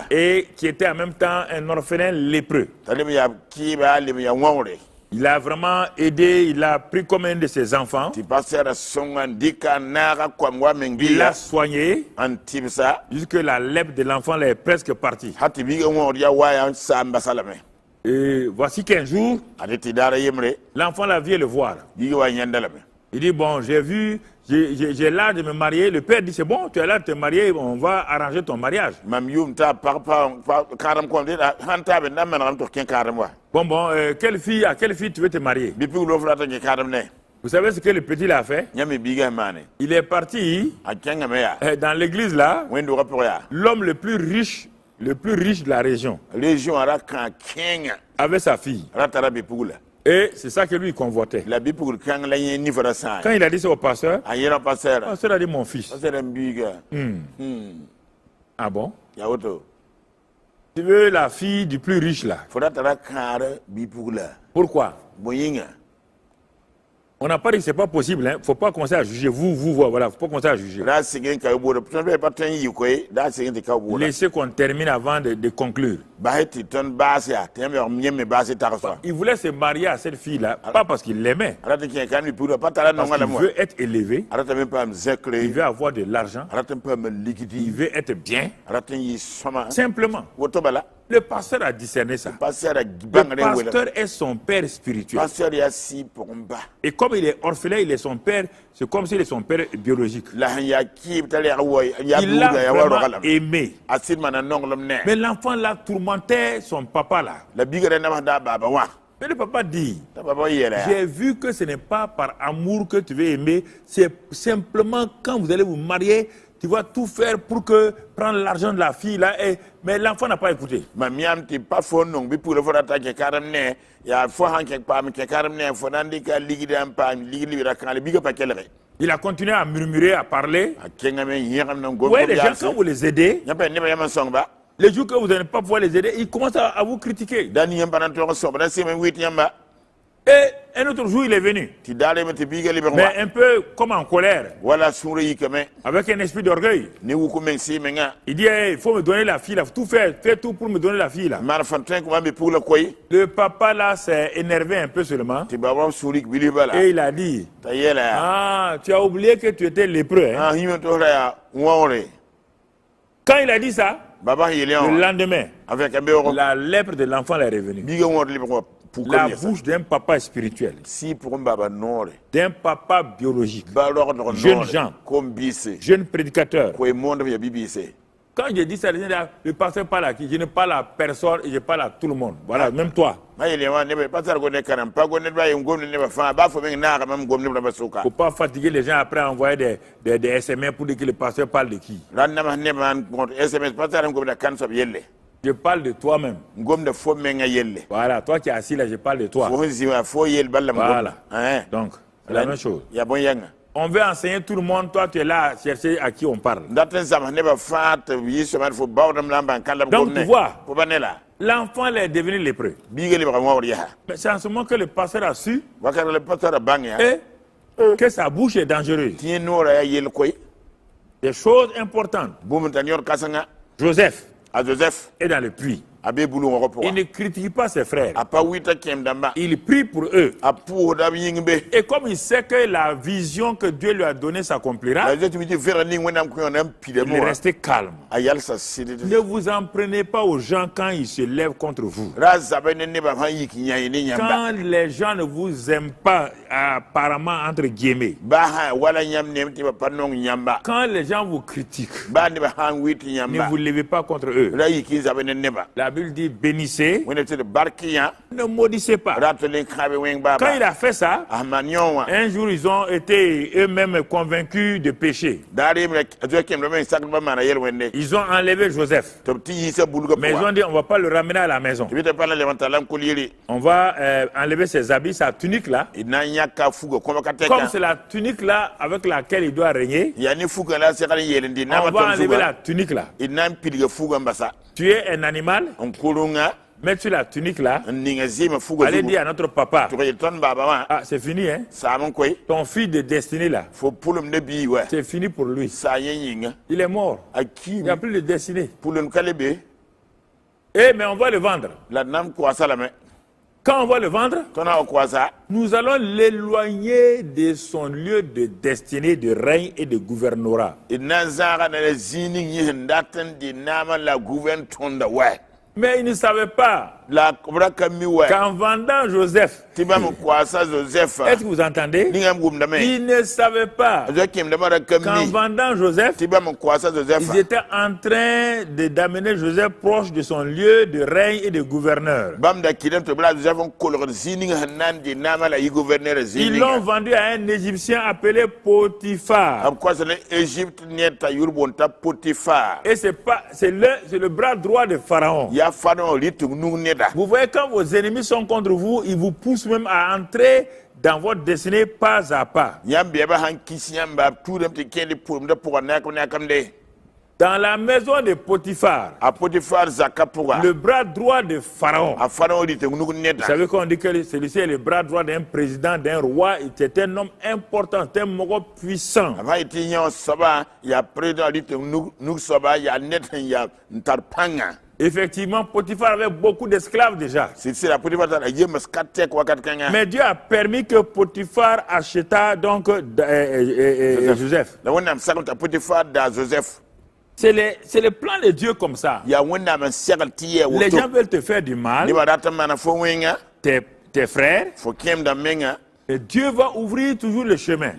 et qui était en même temps un orphelin lépreux. Il a vraiment aidé, il a pris comme un de ses enfants. Il l'a soigné jusque la lèpre de l'enfant est presque partie. Et voici qu'un jour, l'enfant la vient le voir. Il dit, bon, j'ai l'âge de me marier. Le père dit, c'est bon, tu as l'âge de te marier, on va arranger ton mariage. Bon, à quelle fille tu veux te marier? Vous savez ce que le petit a fait? Il est parti dans l'église là, l'homme le plus riche de la région, avec sa fille. Et c'est ça que lui convoitait. Quand il a dit ça au pasteur, le pasteur a dit, mon fils. Ah bon? Tu veux la fille du plus riche là? Pourquoi? On n'a pas dit que ce n'est pas possible, il ne faut pas commencer à juger. Voilà, il ne faut pas commencer à juger. Laissez qu'on termine avant de conclure. Il voulait se marier à cette fille-là, pas parce qu'il l'aimait, parce qu'il veut être élevé, il veut avoir de l'argent, il veut être bien, simplement. Le pasteur a discerné ça. Le pasteur est son père spirituel. Et comme il est orphelin, il est son père, c'est comme s'il est son père biologique. Il l'a vraiment aimé. Mais l'enfant là tourmentait son papa là. Mais le papa dit, j'ai vu que ce n'est pas par amour que tu veux aimer, c'est simplement quand vous allez vous marier, tu vas tout faire pour prendre l'argent de la fille là, mais l'enfant n'a pas écouté. Il a continué à murmurer, à parler. Ouais, les gens, quand vous les aidez, les jours que vous n'allez pas pouvoir les aider, ils commencent à vous critiquer. Et un autre jour, il est venu. Mais un peu comme en colère. Avec un esprit d'orgueil. Il dit, il faut me donner la fille là. Fais tout pour me donner la fille là. Le papa là s'est énervé un peu seulement. Et il a dit, ah, tu as oublié que tu étais lépreux. Hein? Quand il a dit ça, le lendemain, la lèpre de l'enfant est revenue. La bouche d'un papa spirituel, d'un papa biologique, jeune gens, jeune prédicateur. Quand je dis ça, le pasteur parle à qui? Je ne parle à personne et je parle à tout le monde. Voilà, même toi. Il ne faut pas fatiguer les gens après envoyer des SMS pour dire que le pasteur parle de qui. Je parle de toi-même. Voilà, toi qui es assis là, je parle de toi. Voilà. Donc, c'est la même chose. On veut enseigner tout le monde, toi tu es là à chercher à qui on parle. Donc tu vois, l'enfant est devenu lépreux. Mais c'est en ce moment que le pasteur a su que sa bouche est dangereuse. Des choses importantes. Joseph est dans le puits. Il ne critique pas ses frères. Il prie pour eux. Et comme il sait que la vision que Dieu lui a donnée s'accomplira, il est resté calme. Ne vous en prenez pas aux gens quand ils se lèvent contre vous. Quand les gens ne vous aiment pas, apparemment entre guillemets, quand les gens vous critiquent, ne vous levez pas contre eux. La Bible dit bénissez, ne maudissez pas. Quand il a fait ça, un jour ils ont été eux-mêmes convaincus de péché. Ils ont enlevé Joseph. Mais ils ont dit on ne va pas le ramener à la maison. On va enlever ses habits, sa tunique là. Comme c'est la tunique là avec laquelle il doit régner, on va enlever la tunique là. Tu es un animal, mets-tu la tunique là, allez dire à notre papa, ah c'est fini hein, ton fils de destinée là, c'est fini pour lui, il est mort, il n'y a plus de destinée. Eh mais on va le vendre. Quand on va le vendre, nous allons l'éloigner de son lieu de destinée, de règne et de gouvernorat. Mais il ne savait pas qu'en vendant Joseph, est-ce que vous entendez? Il ne savait pas qu'en vendant Joseph, ils étaient en train d'amener Joseph proche de son lieu de règne et de gouverneur. Ils l'ont vendu à un Égyptien appelé Potiphar. Et c'est le bras droit de Pharaon. Vous voyez, quand vos ennemis sont contre vous, ils vous poussent même à entrer dans votre destinée pas à pas. Dans la maison de Potiphar, le bras droit de Pharaon. Vous savez qu'on dit que celui-ci est le bras droit d'un président, d'un roi. C'était un homme important, un mogo puissant. Effectivement, Potiphar avait beaucoup d'esclaves déjà. Mais Dieu a permis que Potiphar acheta donc Joseph. C'est le plan de Dieu comme ça. Les gens veulent te faire du mal, tes frères, et Dieu va ouvrir toujours le chemin.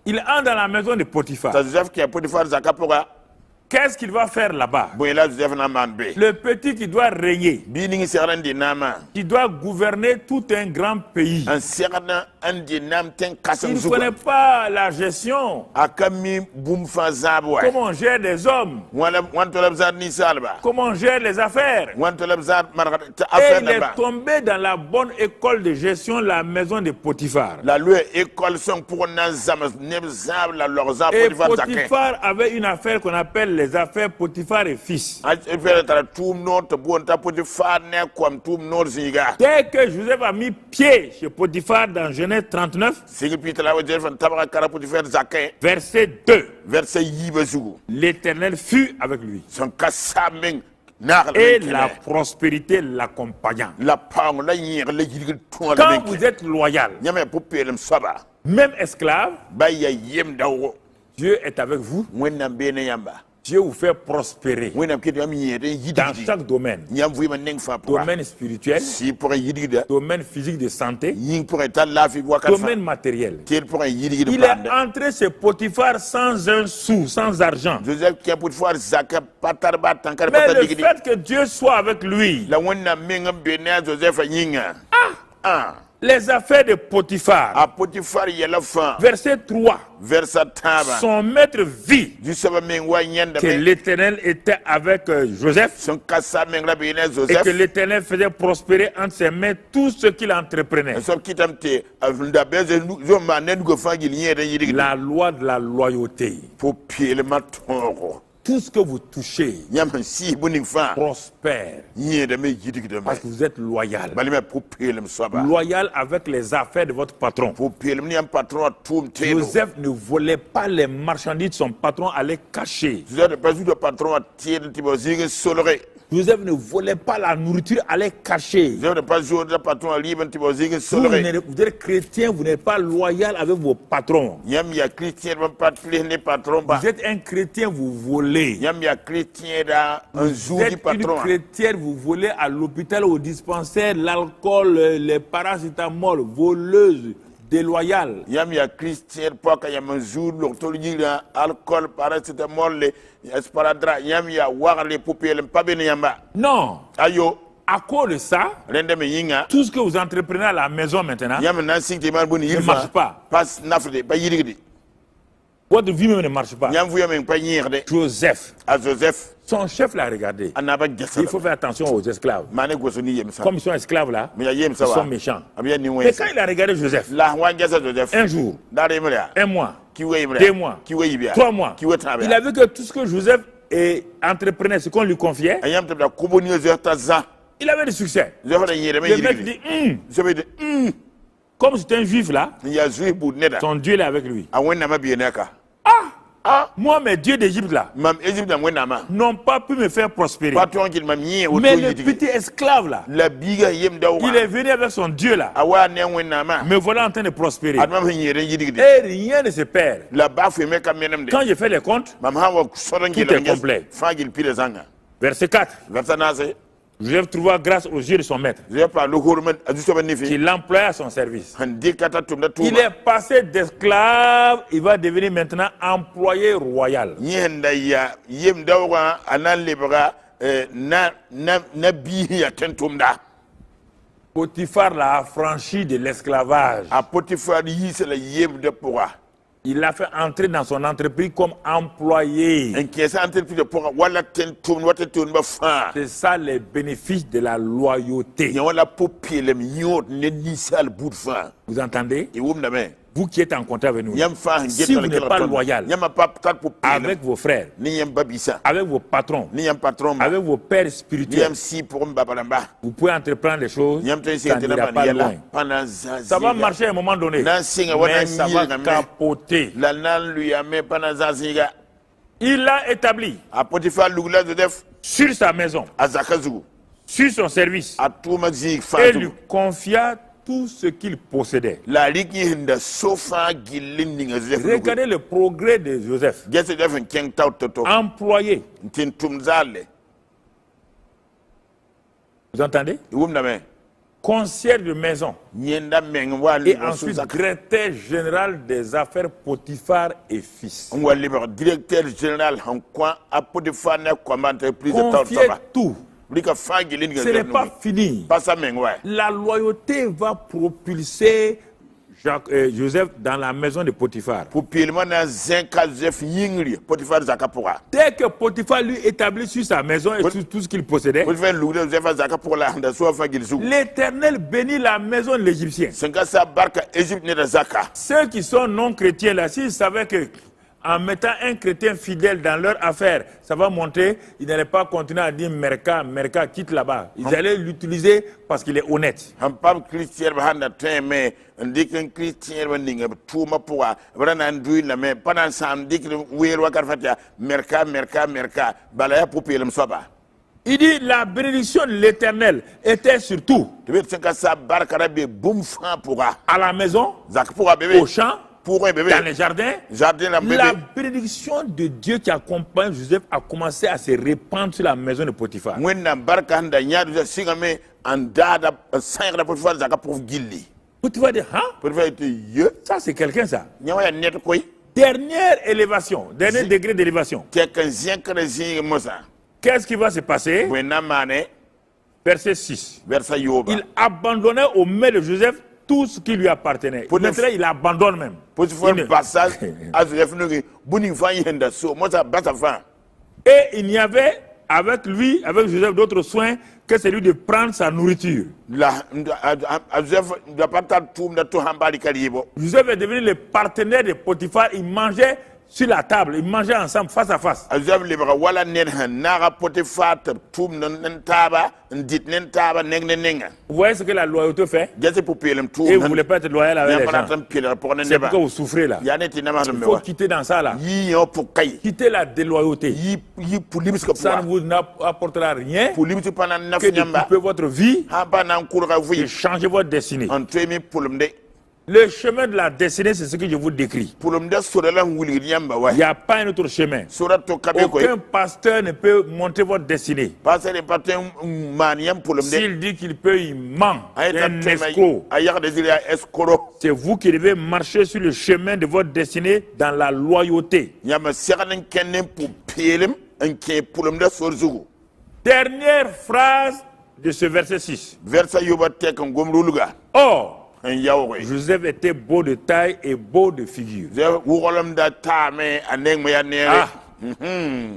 Il entre dans la maison de Potiphar. Qu'est-ce qu'il va faire là-bas? Le petit qui doit régner, qui doit gouverner tout un grand pays. Il ne connaît pas la gestion. Comment on gère des hommes? Comment on gère les affaires? Et il est tombé dans la bonne école de gestion, la maison de Potiphar. Et Potiphar avait une affaire qu'on appelle les affaires Potiphar et fils. Dès que Joseph a mis pied chez Potiphar dans Genèse 39, verset 2, l'Éternel fut avec lui. Et la prospérité l'accompagnant. Quand vous êtes loyal, même esclave, Dieu est avec vous. Dieu vous fait prospérer dans chaque domaine. Domaine spirituel, domaine physique de santé, domaine matériel. Il est entré chez Potiphar sans un sou, sans argent. Mais le fait que Dieu soit avec lui, les affaires de Potiphar, verset 3, son maître vit que l'Éternel était avec Joseph et que l'Éternel faisait prospérer entre ses mains tout ce qu'il entreprenait. La loi de la loyauté. tout ce que vous touchez prospère. Parce que vous êtes loyal. Loyal avec les affaires de votre patron. Joseph ne volait pas les marchandises de son patron à les cacher. Joseph ne volait pas la nourriture à les cacher. Vous êtes chrétien, vous n'êtes pas loyal avec vos patrons. Vous êtes un chrétien, vous volez. Vous êtes une chrétienne, vous volez à l'hôpital, au dispensaire, l'alcool, les paracétamol, voleuse. Déloyal. Non. À cause de ça, tout ce que vous entreprenez à la maison maintenant ne marche pas. Votre vie même ne marche pas. Joseph, son chef l'a regardé. Il faut faire attention aux esclaves. Comme ils sont esclaves là, ils sont méchants. Mais quand il a regardé Joseph, un jour, un mois, 2 mois, 3 mois, il a vu que tout ce que Joseph entreprenait, ce qu'on lui confiait, il avait du succès. Le mec dit, comme c'est un juif là, son Dieu est avec lui. Moi, mes dieux d'Égypte là n'ont pas pu me faire prospérer. Mais le petit esclave là, il est venu avec son Dieu là. Me voilà en train de prospérer. Et rien ne se perd. Quand je fais les comptes, tout est complet. Verset 4. Joseph trouva grâce aux yeux de son maître, qui l'employa à son service. Il est passé d'esclave, il va devenir maintenant employé royal. Potiphar l'a affranchi de l'esclavage. Il l'a fait entrer dans son entreprise comme employé. C'est ça les bénéfices de la loyauté. Vous entendez? Vous qui êtes en contact avec nous, si vous n'êtes pas loyal avec vos frères, avec vos patrons, avec vos pères spirituels, vous pouvez entreprendre des choses, ça n'ira pas loin. Ça va marcher à un moment donné, mais ça va capoter. Il l'a établi sur sa maison, sur son service, et lui confia tout ce qu'il possédait. Regardez le progrès de Joseph. Employé. Vous entendez? Concierge de maison. Et ensuite directeur général des affaires Potiphar et fils. Confiez tout. Ce n'est pas fini. La loyauté va propulser Joseph dans la maison de Potiphar. Dès que Potiphar lui établit sur sa maison et sur tout ce qu'il possédait, l'Éternel bénit la maison de l'Égyptien. Ceux qui sont non chrétiens là, s'ils savaient que en mettant un chrétien fidèle dans leur affaire, ça va monter, ils n'allaient pas continuer à dire Merka, Merka, quitte là-bas. Ils allaient l'utiliser parce qu'il est honnête. Il dit la bénédiction de l'Éternel était sur tout. À la maison, au champ, dans les jardins, la bénédiction de Dieu qui accompagne Joseph a commencé à se répandre sur la maison de Potiphar. Potiphar dit, hein? Ça c'est quelqu'un ça. Dernière élévation, dernier degré d'élévation. Qu'est-ce qui va se passer? Verset 6. Il abandonnait aux mains de Joseph tout ce qui lui appartenait. Maintenant, il abandonne même. Et il n'y avait avec lui, avec Joseph, d'autres soins que celui de prendre sa nourriture. Joseph est devenu le partenaire de Potiphar. Il mangeait sur la table, ils mangeaient ensemble face à face. Vous voyez ce que la loyauté fait? Et vous ne voulez pas être loyal avec les gens. C'est pourquoi vous souffrez là. Il faut quitter dans ça là. Quittez la déloyauté. Ça ne vous apportera rien que de couper votre vie et changer votre destinée. Le chemin de la destinée, c'est ce que je vous décris. Il n'y a pas un autre chemin. Aucun pasteur ne peut montrer votre destinée. S'il dit qu'il peut, il ment. Un escroc. C'est vous qui devez marcher sur le chemin de votre destinée dans la loyauté. Dernière phrase de ce verset 6. Or, Joseph était beau de taille et beau de figure.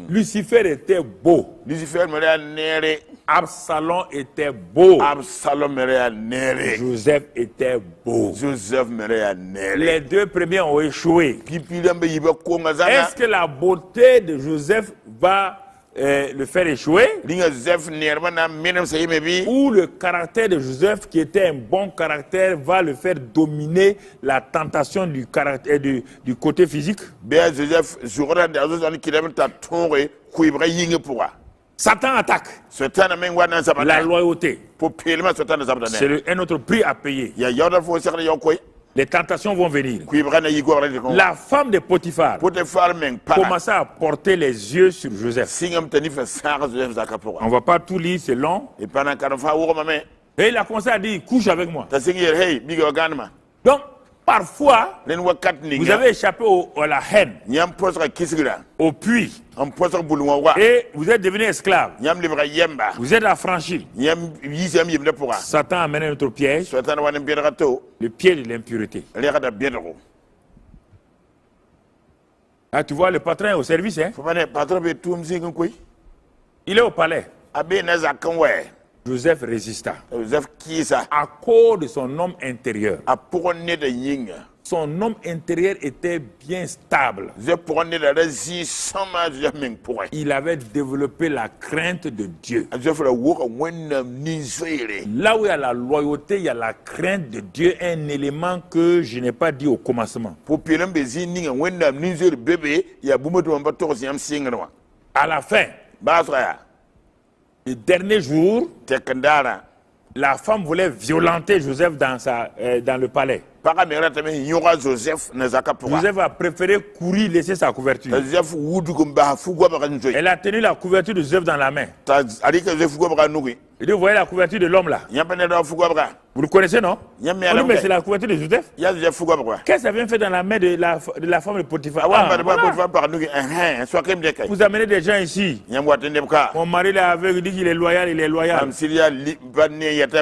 Lucifer était beau. Absalom était beau. Joseph était beau. Les deux premiers ont échoué. Est-ce que la beauté de Joseph va le faire échouer, ou le caractère de Joseph, qui était un bon caractère, va le faire dominer la tentation du caractère du côté physique? Satan attaque la loyauté. C'est un autre prix à payer. Les tentations vont venir. La femme de Potiphar commençait à porter les yeux sur Joseph. On ne va pas tout lire, c'est long. Et il a commencé à dire, couche avec moi. Donc, parfois, vous avez échappé à la haine, au puits, et vous êtes devenu esclave. Vous êtes affranchi. Satan a amené notre piège, le piège de l'impureté. Ah, tu vois, le patron est au service, hein? Il est au palais. Joseph résista à cause de son homme intérieur. Son homme intérieur était bien stable. Il avait développé la crainte de Dieu. Là où il y a la loyauté, il y a la crainte de Dieu, un élément que je n'ai pas dit au commencement. À la fin, le dernier jour, la femme voulait violenter Joseph dans le palais. Joseph a préféré courir, laisser sa couverture. Elle a tenu la couverture de Joseph dans la main. Il dit, vous voyez la couverture de l'homme là? Vous le connaissez, non? Mais c'est la couverture de Joseph. Qu'est-ce que ça vient faire dans la main de la femme de Potiphar? Voilà. Vous amenez des gens ici. Mon mari est aveugle, il dit qu'il est loyal, il est loyal.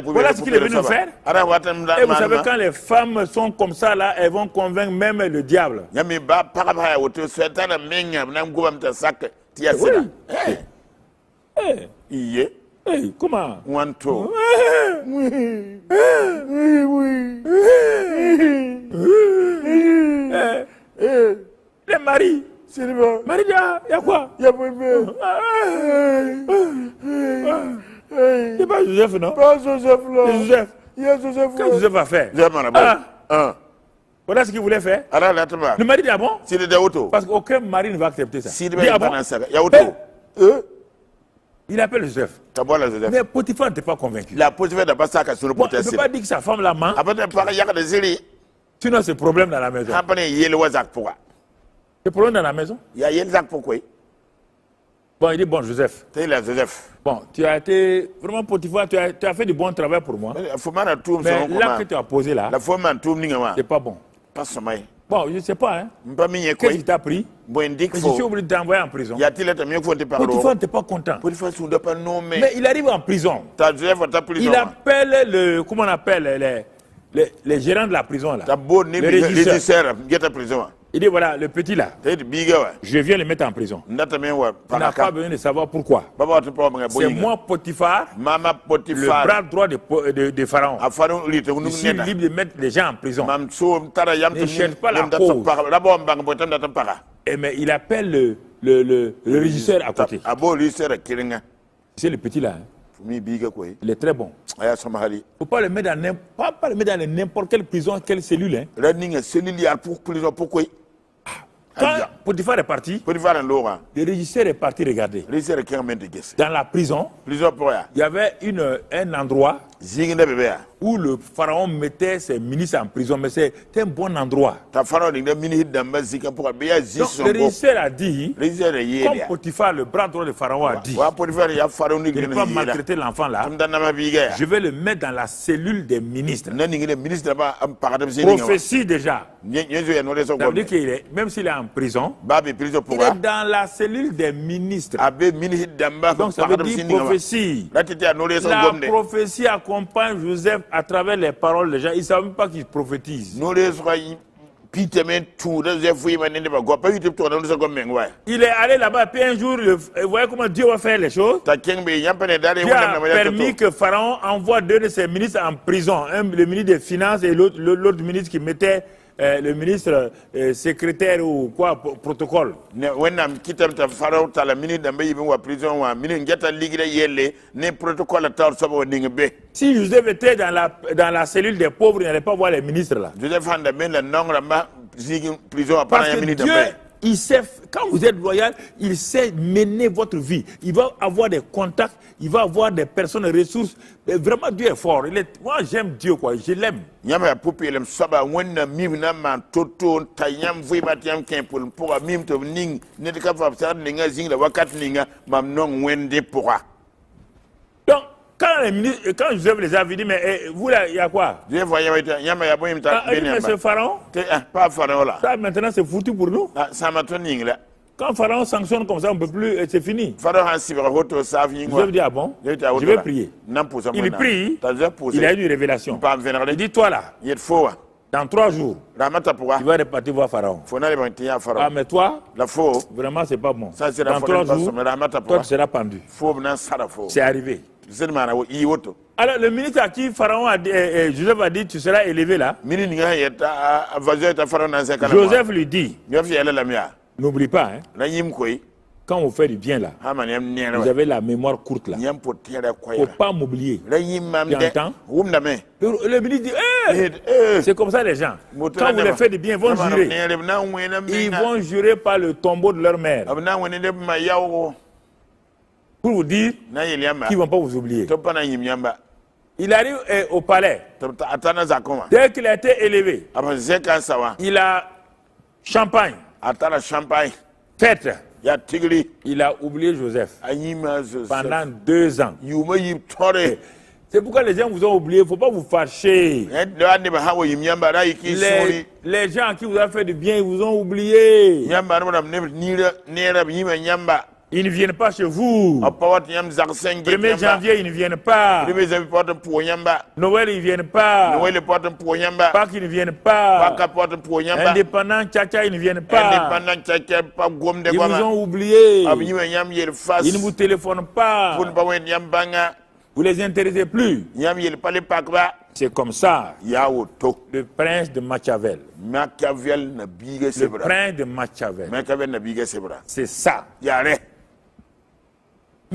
Voilà ce qu'il est venu faire. Et vous savez, quand les femmes sont comme ça, là, elles vont convaincre même le diable. Hey, comment? Les maris. Marie, il y a quoi? Il n'y a pas Joseph, non? Pas Joseph, là. Joseph. Qu'est-ce que Joseph va faire? Voilà ce qu'il voulait faire. Le mari dit, ah bon? Parce qu'aucun mari ne va accepter ça. Il dit, ah bon? Il appelle Joseph. Mais Potiphar n'était pas convaincu. Il ne peut pas dire que sa femme la ment. Sinon, c'est problème dans la maison. C'est problème dans la maison. Bon, il dit, bon, Joseph. Bon, tu as été vraiment Potiphar, tu as fait du bon travail pour moi. Mais là que tu as posé là, c'est pas bon. Bon, je ne sais pas, hein. Qu'est-ce qui t'a pris? Je suis obligé de t'envoyer en prison. Potiphar n'était pas content. Mais il arrive en prison. Il appelle comment on appelle les gérants de la prison là. Les régisseurs. Il dit voilà, le petit là, je viens le mettre en prison. Il n'a pas besoin de savoir pourquoi. C'est moi Potiphar, le bras droit de Pharaon. Je suis libre de mettre les gens en prison. Ne cherche pas la cause. mais il appelle le régisseur à côté. C'est le petit là. Hein. Il est très bon. Il ne faut pas le mettre dans n'importe quelle prison, quelle cellule. Hein. Quand Potiphar est parti, le régisseur est parti regarder. Dans la prison, il y avait un endroit où le pharaon mettait ses ministres en prison, mais c'était un bon endroit. Donc le régisseur a dit, comme Potiphar, le bras droit du pharaon, a dit, il ne peut pas maltraiter l'enfant là, je vais le mettre dans la cellule des ministres. Prophétie déjà. Ça veut dire qu'il est, même s'il est en prison, il est dans la cellule des ministres. Donc ça veut dire prophétie. La prophétie accompagne Joseph à travers les paroles des gens. Ils ne savent même pas qu'ils prophétisent. Il est allé là-bas, puis un jour, vous voyez comment Dieu va faire les choses. Dieu a permis que Pharaon envoie deux de ses ministres en prison. Le ministre des Finances et l'autre ministre qui mettait le ministre secrétaire ou quoi, protocole. Si Joseph était dans la cellule des pauvres, il n'allait pas voir les ministres là. Parce que Dieu, il sait, quand vous êtes loyal, il sait mener votre vie. Il va avoir des contacts, il va avoir des personnes, des ressources. Mais vraiment, Dieu est fort. Moi, j'aime Dieu, quoi. Je l'aime. Donc, quand Joseph les a vus, dit, mais vous là, il y a quoi? Il dit, mais ce pharaon, ça maintenant c'est foutu pour nous. Quand Pharaon sanctionne comme ça, on ne peut plus, c'est fini. Joseph dit, ah bon, je vais prier. Il prie, il a eu une révélation. Il dit, toi là, dans 3 jours, il va repartir voir Pharaon. Ah, mais toi, vraiment, c'est pas bon. Dans 3 jours, toi, tu seras pendu. C'est arrivé. Alors, le ministre à qui Pharaon a dit, Joseph a dit, tu seras élevé là. Joseph lui dit, n'oublie pas, hein, quand vous faites du bien là, vous avez la mémoire courte là. Il ne faut pas m'oublier. Tu entends? Le ministre dit, c'est comme ça les gens. Quand vous les faites du bien, ils vont jurer. Ils vont jurer par le tombeau de leur mère. Pour vous dire qu'ils ne vont pas vous oublier. Il arrive au palais. Dès qu'il a été élevé, il a champagne. Fête. Il a oublié Joseph pendant 2 ans. C'est pourquoi les gens vous ont oublié. Il ne faut pas vous fâcher. Les gens à qui vous avez fait du bien, ils vous ont oublié. Ils ne viennent pas chez vous. 1er janvier, ils ne viennent pas. Noël, ils ne viennent pas. Pâques, ils ne viennent pas. Indépendant, tcha-tcha, ils ne viennent pas. Ils vous ont oublié. Ils ne vous téléphonent pas. Vous ne les intéressez plus. C'est comme ça. Le prince de Machiavel. Le prince de Machiavel. C'est ça.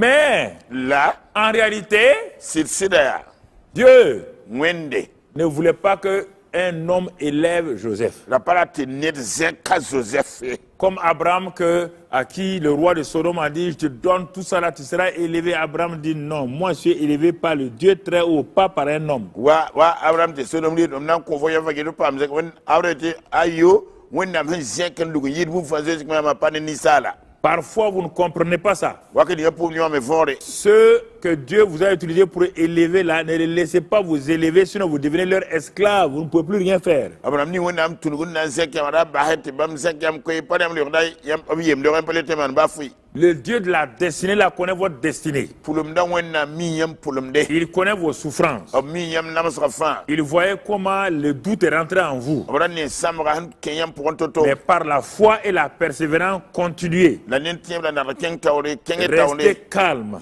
Mais là, en réalité, Dieu ne voulait pas qu'un homme élève Joseph. Comme Abraham, à qui le roi de Sodome a dit, je te donne tout ça là, tu seras élevé. Abraham dit non, moi je suis élevé par le Dieu très haut, pas par un homme. Parfois, vous ne comprenez pas ça. Ceux que Dieu vous a utilisés pour élever là, ne les laissez pas vous élever, sinon vous devenez leur esclave. Vous ne pouvez plus rien faire. Le Dieu de la destinée là connaît votre destinée. Il connaît vos souffrances. Il voyait comment le doute est rentré en vous. Mais par la foi et la persévérance, continuez. Restez calme.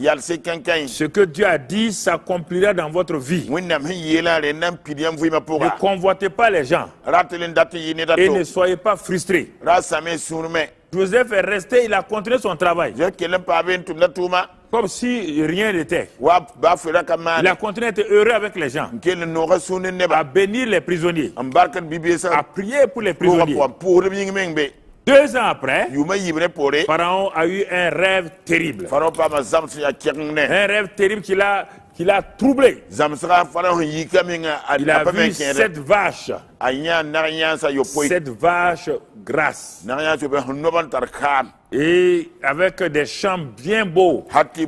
Ce que Dieu a dit s'accomplira dans votre vie. Ne convoitez pas les gens. Et ne soyez pas frustrés. Joseph est resté, il a continué son travail. Comme si rien n'était. Il a continué à être heureux avec les gens, à bénir les prisonniers, à prier pour les prisonniers. 2 ans après, Pharaon a eu un rêve terrible. Un rêve terrible qu'il a troublé. Il a vu 7 vaches. 7 vaches grasses. Et avec des champs bien beaux. Après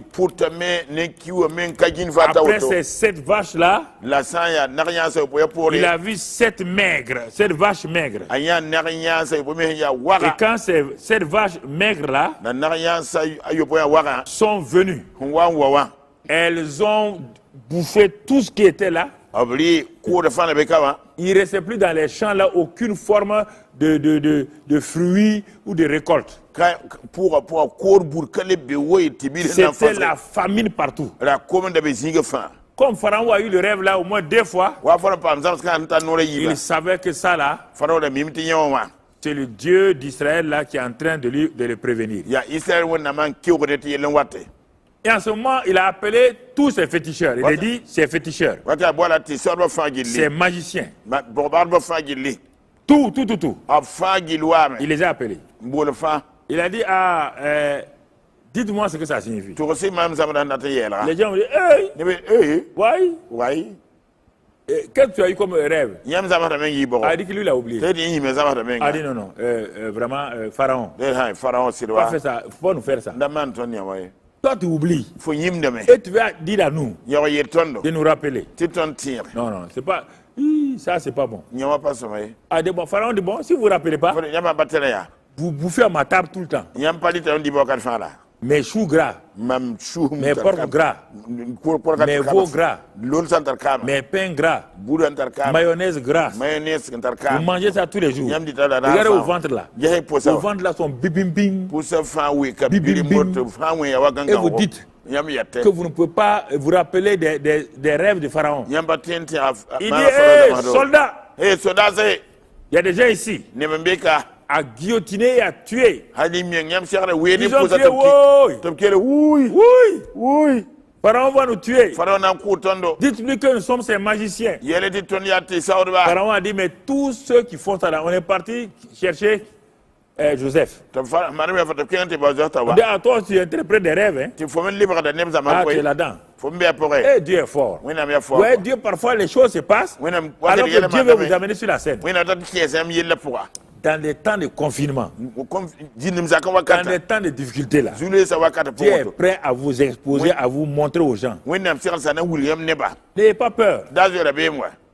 ces 7 vaches-là, il a vu 7 maigres, 7 vaches maigres. Et quand ces 7 vaches maigres-là sont venues, elles ont bouffé tout ce qui était là. Il ne restait plus dans les champs là aucune forme de fruits ou de récolte. C'était la famine partout. Comme Pharaon a eu le rêve là au moins 2 fois, il savait que ça là, c'est le Dieu d'Israël là qui est en train de le prévenir. Et en ce moment, il a appelé tous ses féticheurs. Il a dit, ces féticheurs, ces magiciens, tout. Il les a appelés. Il a dit, dites-moi ce que ça signifie. Les gens ont dit, hey, ouais. Qu'est-ce que tu as eu comme rêve? Il a dit que lui l'a oublié. Il a dit non, vraiment, Pharaon. Pas faire ça, il faut pas nous faire ça. Toi, tu oublies. Et tu vas dire à nous de nous rappeler. Non, c'est pas. Ça, c'est pas bon. Bon, Pharaon dit bon, si vous ne vous rappelez pas, vous bouffez à ma table tout le temps. Mes choux gras, mes porcs gras, mes veaux gras, mes pains gras, mayonnaise grasse. Vous mangez ça tous les jours. Regardez au ventre là. Au ventre là sont bim. Et vous dites que vous ne pouvez pas vous rappeler des rêves de Pharaon. Il dit, hey, soldats, il y a des gens ici à guillotiner et à tuer. Ils ont crié, oui. Pharaon va nous tuer. Dites-lui que nous sommes ces magiciens. Pharaon a dit, mais tous ceux qui font ça là, on est parti chercher Joseph. On dit à toi, tu interprètes des rêves. Hein? Tu es là-dedans. Et Dieu est fort. Ouais, Dieu, parfois les choses se passent alors que Dieu veut vous amener sur la scène. Dans les temps de confinement, dans les temps de difficulté là, Dieu est prêt à vous exposer, à vous montrer aux gens. N'ayez pas peur.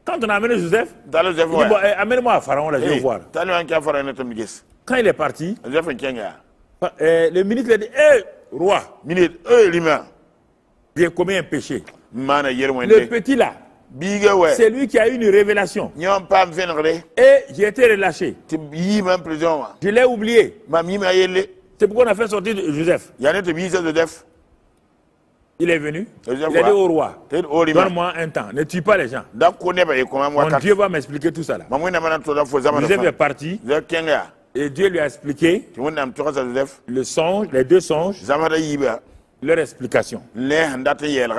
Quand on a amené Joseph, il dit bon, amène-moi à Pharaon là, je vais voir. Quand il est parti, le ministre lui a dit, hé, roi, j'ai commis un péché. Le petit là, c'est lui qui a eu une révélation. Et j'ai été relâché. Je l'ai oublié. C'est pourquoi on a fait sortir Joseph. Il est venu. Il a dit au roi, donne-moi un temps. Ne tue pas les gens. Mon Dieu va m'expliquer tout ça là. Joseph est parti. Et Dieu lui a expliqué le songe, les 2 songes, leur explication.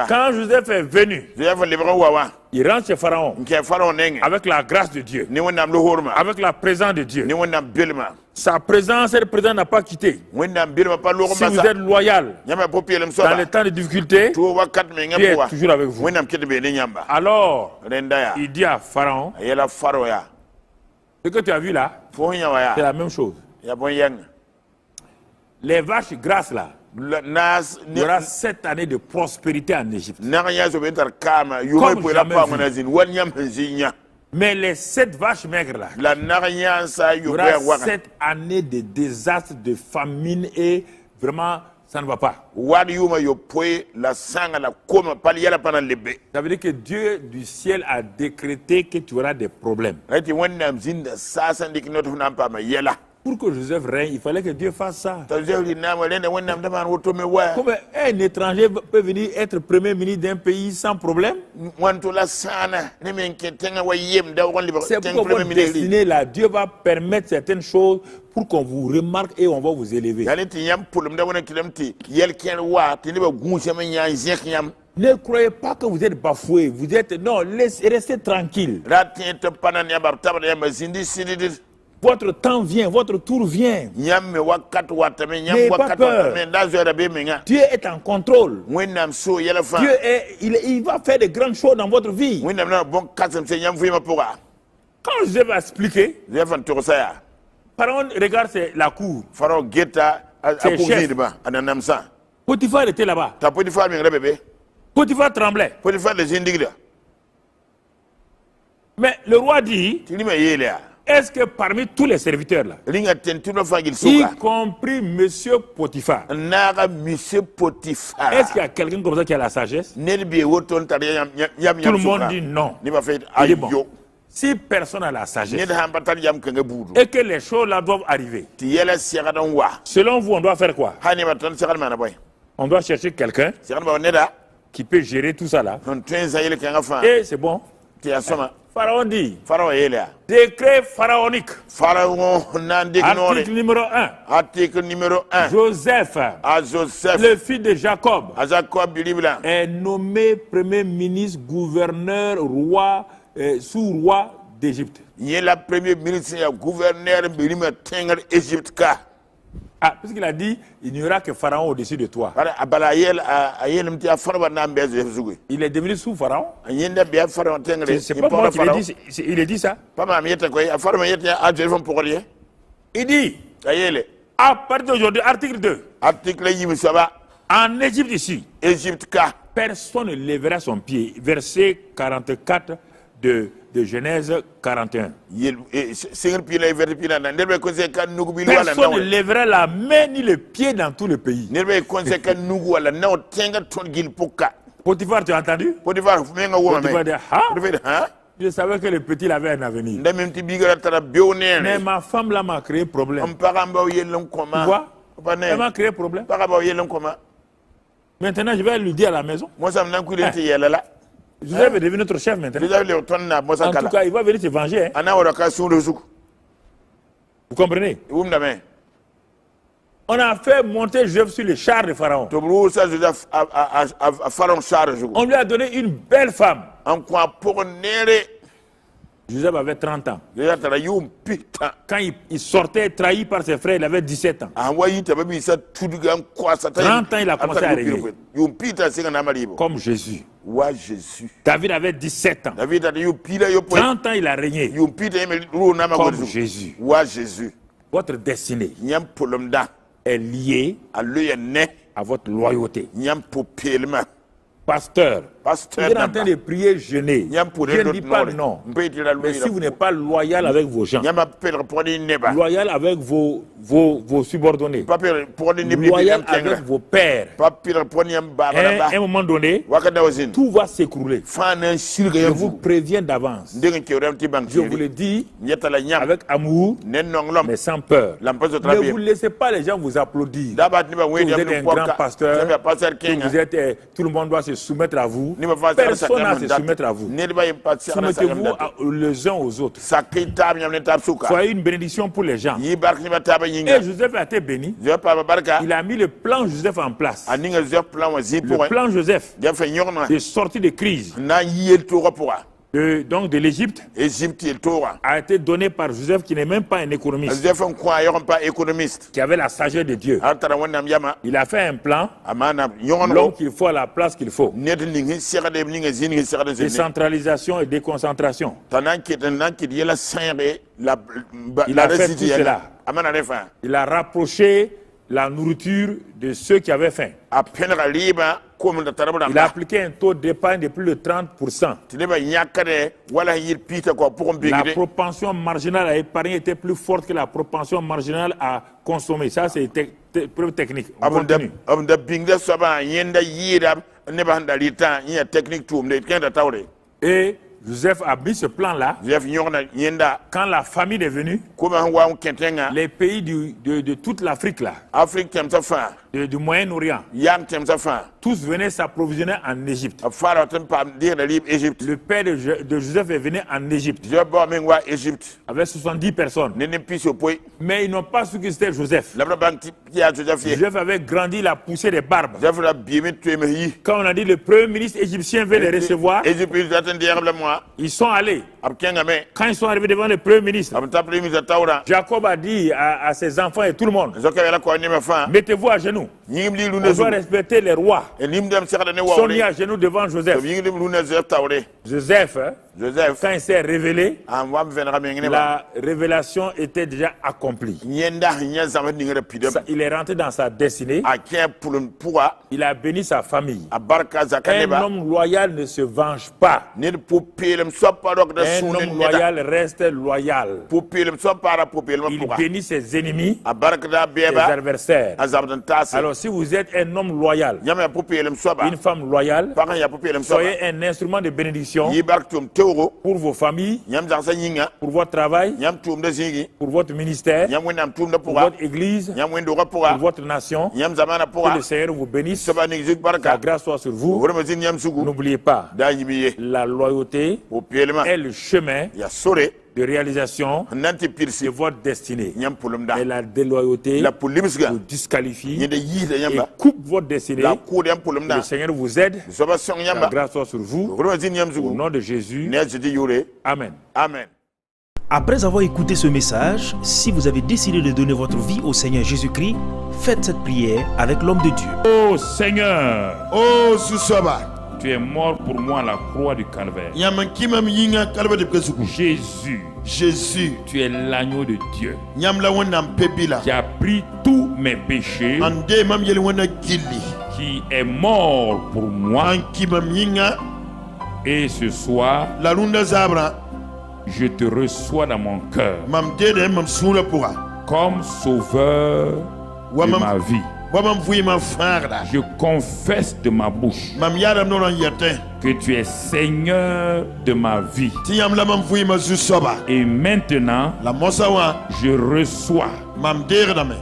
Quand Joseph est venu, il rentre chez Pharaon avec la grâce de Dieu, avec la présence de Dieu. Sa présence, cette présence n'a pas quitté. Si vous êtes loyal dans les temps de difficulté, Dieu est toujours avec vous. Alors, il dit à Pharaon, ce que tu as vu là, c'est la même chose. Les vaches grasses là, il y aura 7 années de prospérité en Égypte. Mais les 7 vaches maigres là, il y aura 7 années de désastre, de famine et vraiment ça ne va pas. Ça veut dire que Dieu du ciel a décrété que tu auras des problèmes. Pour que Joseph règne, il fallait que Dieu fasse ça.
Comment
un étranger peut venir être premier ministre d'un pays sans problème? C'est pourquoi votre destinée là, Dieu va permettre certaines choses pour qu'on vous remarque et on va vous élever. Ne croyez pas que vous êtes bafoué. Vous êtes non, restez tranquille. Votre temps vient, votre tour vient. N'ayez pas peur. Dieu est en contrôle. Dieu il va faire de grandes choses dans votre vie. Quand Joseph va expliquer, Pharaon regarde la cour. Potiphar était là-bas. Potiphar tremblait. Mais le roi dit, est-ce que parmi tous les serviteurs là, y compris monsieur Potiphar, est-ce qu'il y a quelqu'un comme ça qui a la sagesse? Tout le monde dit non. Il dit bon, si personne n'a la sagesse et que les choses là doivent arriver, selon vous, on doit faire quoi? On doit chercher quelqu'un qui peut gérer tout ça là. Et c'est bon. Pharaon dit, décret pharaonique. Article numéro 1. Joseph, le fils de Jacob, est nommé premier ministre, gouverneur, roi, sous-roi d'Égypte.
Il est le premier ministre, gouverneur, Égypte.
Ah, parce qu'il a dit, il n'y aura que Pharaon au-dessus de toi. Il est devenu sous Pharaon. C'est pas moi qui l'ai dit, il a dit ça. Il dit, à partir d'aujourd'hui, article 2. En Égypte ici, personne ne lèvera son pied. Verset 44 de Genèse 41. Personne ne lèvera la main ni le pied dans tout le pays. Potiphar, tu as entendu? Potiphar dit, je savais que le petit avait un avenir. Mais ma femme là m'a créé problème. Tu vois? Elle m'a créé problème. Maintenant, je vais lui dire à la maison. Joseph est devenu notre chef maintenant. En tout cas, il va venir se venger. Vous comprenez? On a fait monter Joseph sur le char de Pharaon. On lui a donné une belle femme. Joseph avait 30 ans. Quand il sortait trahi par ses frères, il avait 17 ans. 30 ans, il a commencé à régner. Comme Jésus. David avait 17 ans. 30 ans, il a régné. Comme Jésus. Votre destinée est liée à votre loyauté. Pasteur, vous êtes en train de prier, jeûner. Je ne dis pas non. Mais si vous n'êtes pas loyal avec vos gens, loyal avec vos subordonnés, loyal avec vos pères, à un moment donné, tout va s'écrouler. Je vous préviens d'avance. Je vous le dis avec amour, mais sans peur. Ne vous laissez pas les gens vous applaudir. Que vous êtes un grand pasteur, que vous êtes, tout le monde doit se soumettre à vous. Personne n'a à se soumettre à vous. Soumettez-vous les uns aux autres. Soyez une bénédiction pour les gens. Et Joseph a été béni. Il a mis le plan Joseph en place. Le plan Joseph de sortie de crise. Donc de l'Égypte a été donné par Joseph qui n'est même pas un économiste, qui avait la sagesse de Dieu. Il a fait un plan, l'homme qu'il faut à la place qu'il faut. Décentralisation et déconcentration. Il a fait tout cela. Il a rapproché la nourriture de ceux qui avaient faim. Il a appliqué un taux d'épargne de plus de 30%. La propension marginale à épargner était plus forte que la propension marginale à consommer. Ça, c'est preuve technique. On continue. Et Joseph a mis ce plan-là. Quand la famine est venue, les pays de toute l'Afrique, là, du Moyen-Orient, tous venaient s'approvisionner en Égypte. Le père de Joseph est venu en Égypte avec 70 personnes. Mais ils n'ont pas su que c'était Joseph. Joseph avait grandi, il a poussé des barbes. Quand on a dit le premier ministre égyptien veut les recevoir, ils sont allés. Quand ils sont arrivés devant le premier ministre, Jacob a dit à ses enfants et tout le monde, mettez-vous à genoux. On doit respecter les rois. Ils sont mis à genoux devant Joseph. Joseph, quand il s'est révélé, la révélation était déjà accomplie. Il est rentré dans sa destinée. Il a béni sa famille. Un homme loyal ne se venge pas. Un homme loyal reste loyal. Il bénit ses ennemis, ses adversaires. Alors si vous êtes un homme loyal, une femme loyale, soyez un instrument de bénédiction pour vos familles, pour votre travail, pour votre ministère, pour votre église, pour votre nation. Que le Seigneur vous bénisse, que la grâce soit sur vous. N'oubliez pas, la loyauté est le chemin de réalisation de votre destinée. Et la déloyauté vous disqualifie et coupe votre destinée. Que le Seigneur vous aide, que la grâce soit sur vous. Au nom de Jésus, Amen.
Amen.
Après avoir écouté ce message, si vous avez décidé de donner votre vie au Seigneur Jésus-Christ, faites cette prière avec l'homme de Dieu.
Oh Seigneur,
oh Susaba,
tu es mort pour moi à la croix du Calvaire.
Jésus,
tu es l'agneau de Dieu qui a pris tous mes péchés, qui est mort pour moi. Et ce soir, je te reçois dans mon cœur comme sauveur de ma vie. Je confesse de ma bouche que tu es Seigneur de ma vie. Et maintenant, je reçois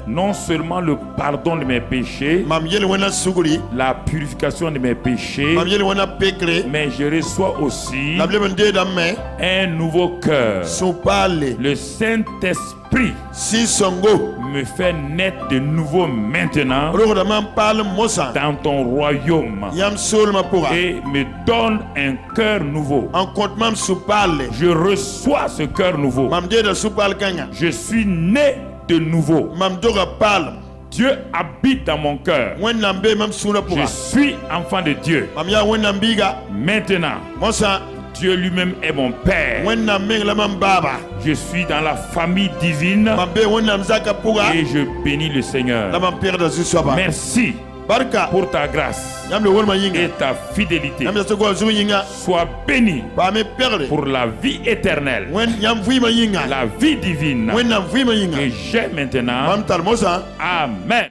non seulement le pardon de mes péchés, la purification de mes péchés, mais je reçois aussi un nouveau cœur. Le Saint-Esprit me fait naître de nouveau maintenant dans ton royaume et me donne un cœur nouveau. Je reçois ce cœur nouveau. Je suis né de nouveau. Dieu habite dans mon cœur. Je suis enfant de Dieu. Maintenant, Dieu lui-même est mon Père. Je suis dans la famille divine et je bénis le Seigneur. Merci pour ta grâce et ta fidélité. Sois béni pour la vie éternelle, la vie divine que j'ai maintenant. Amen.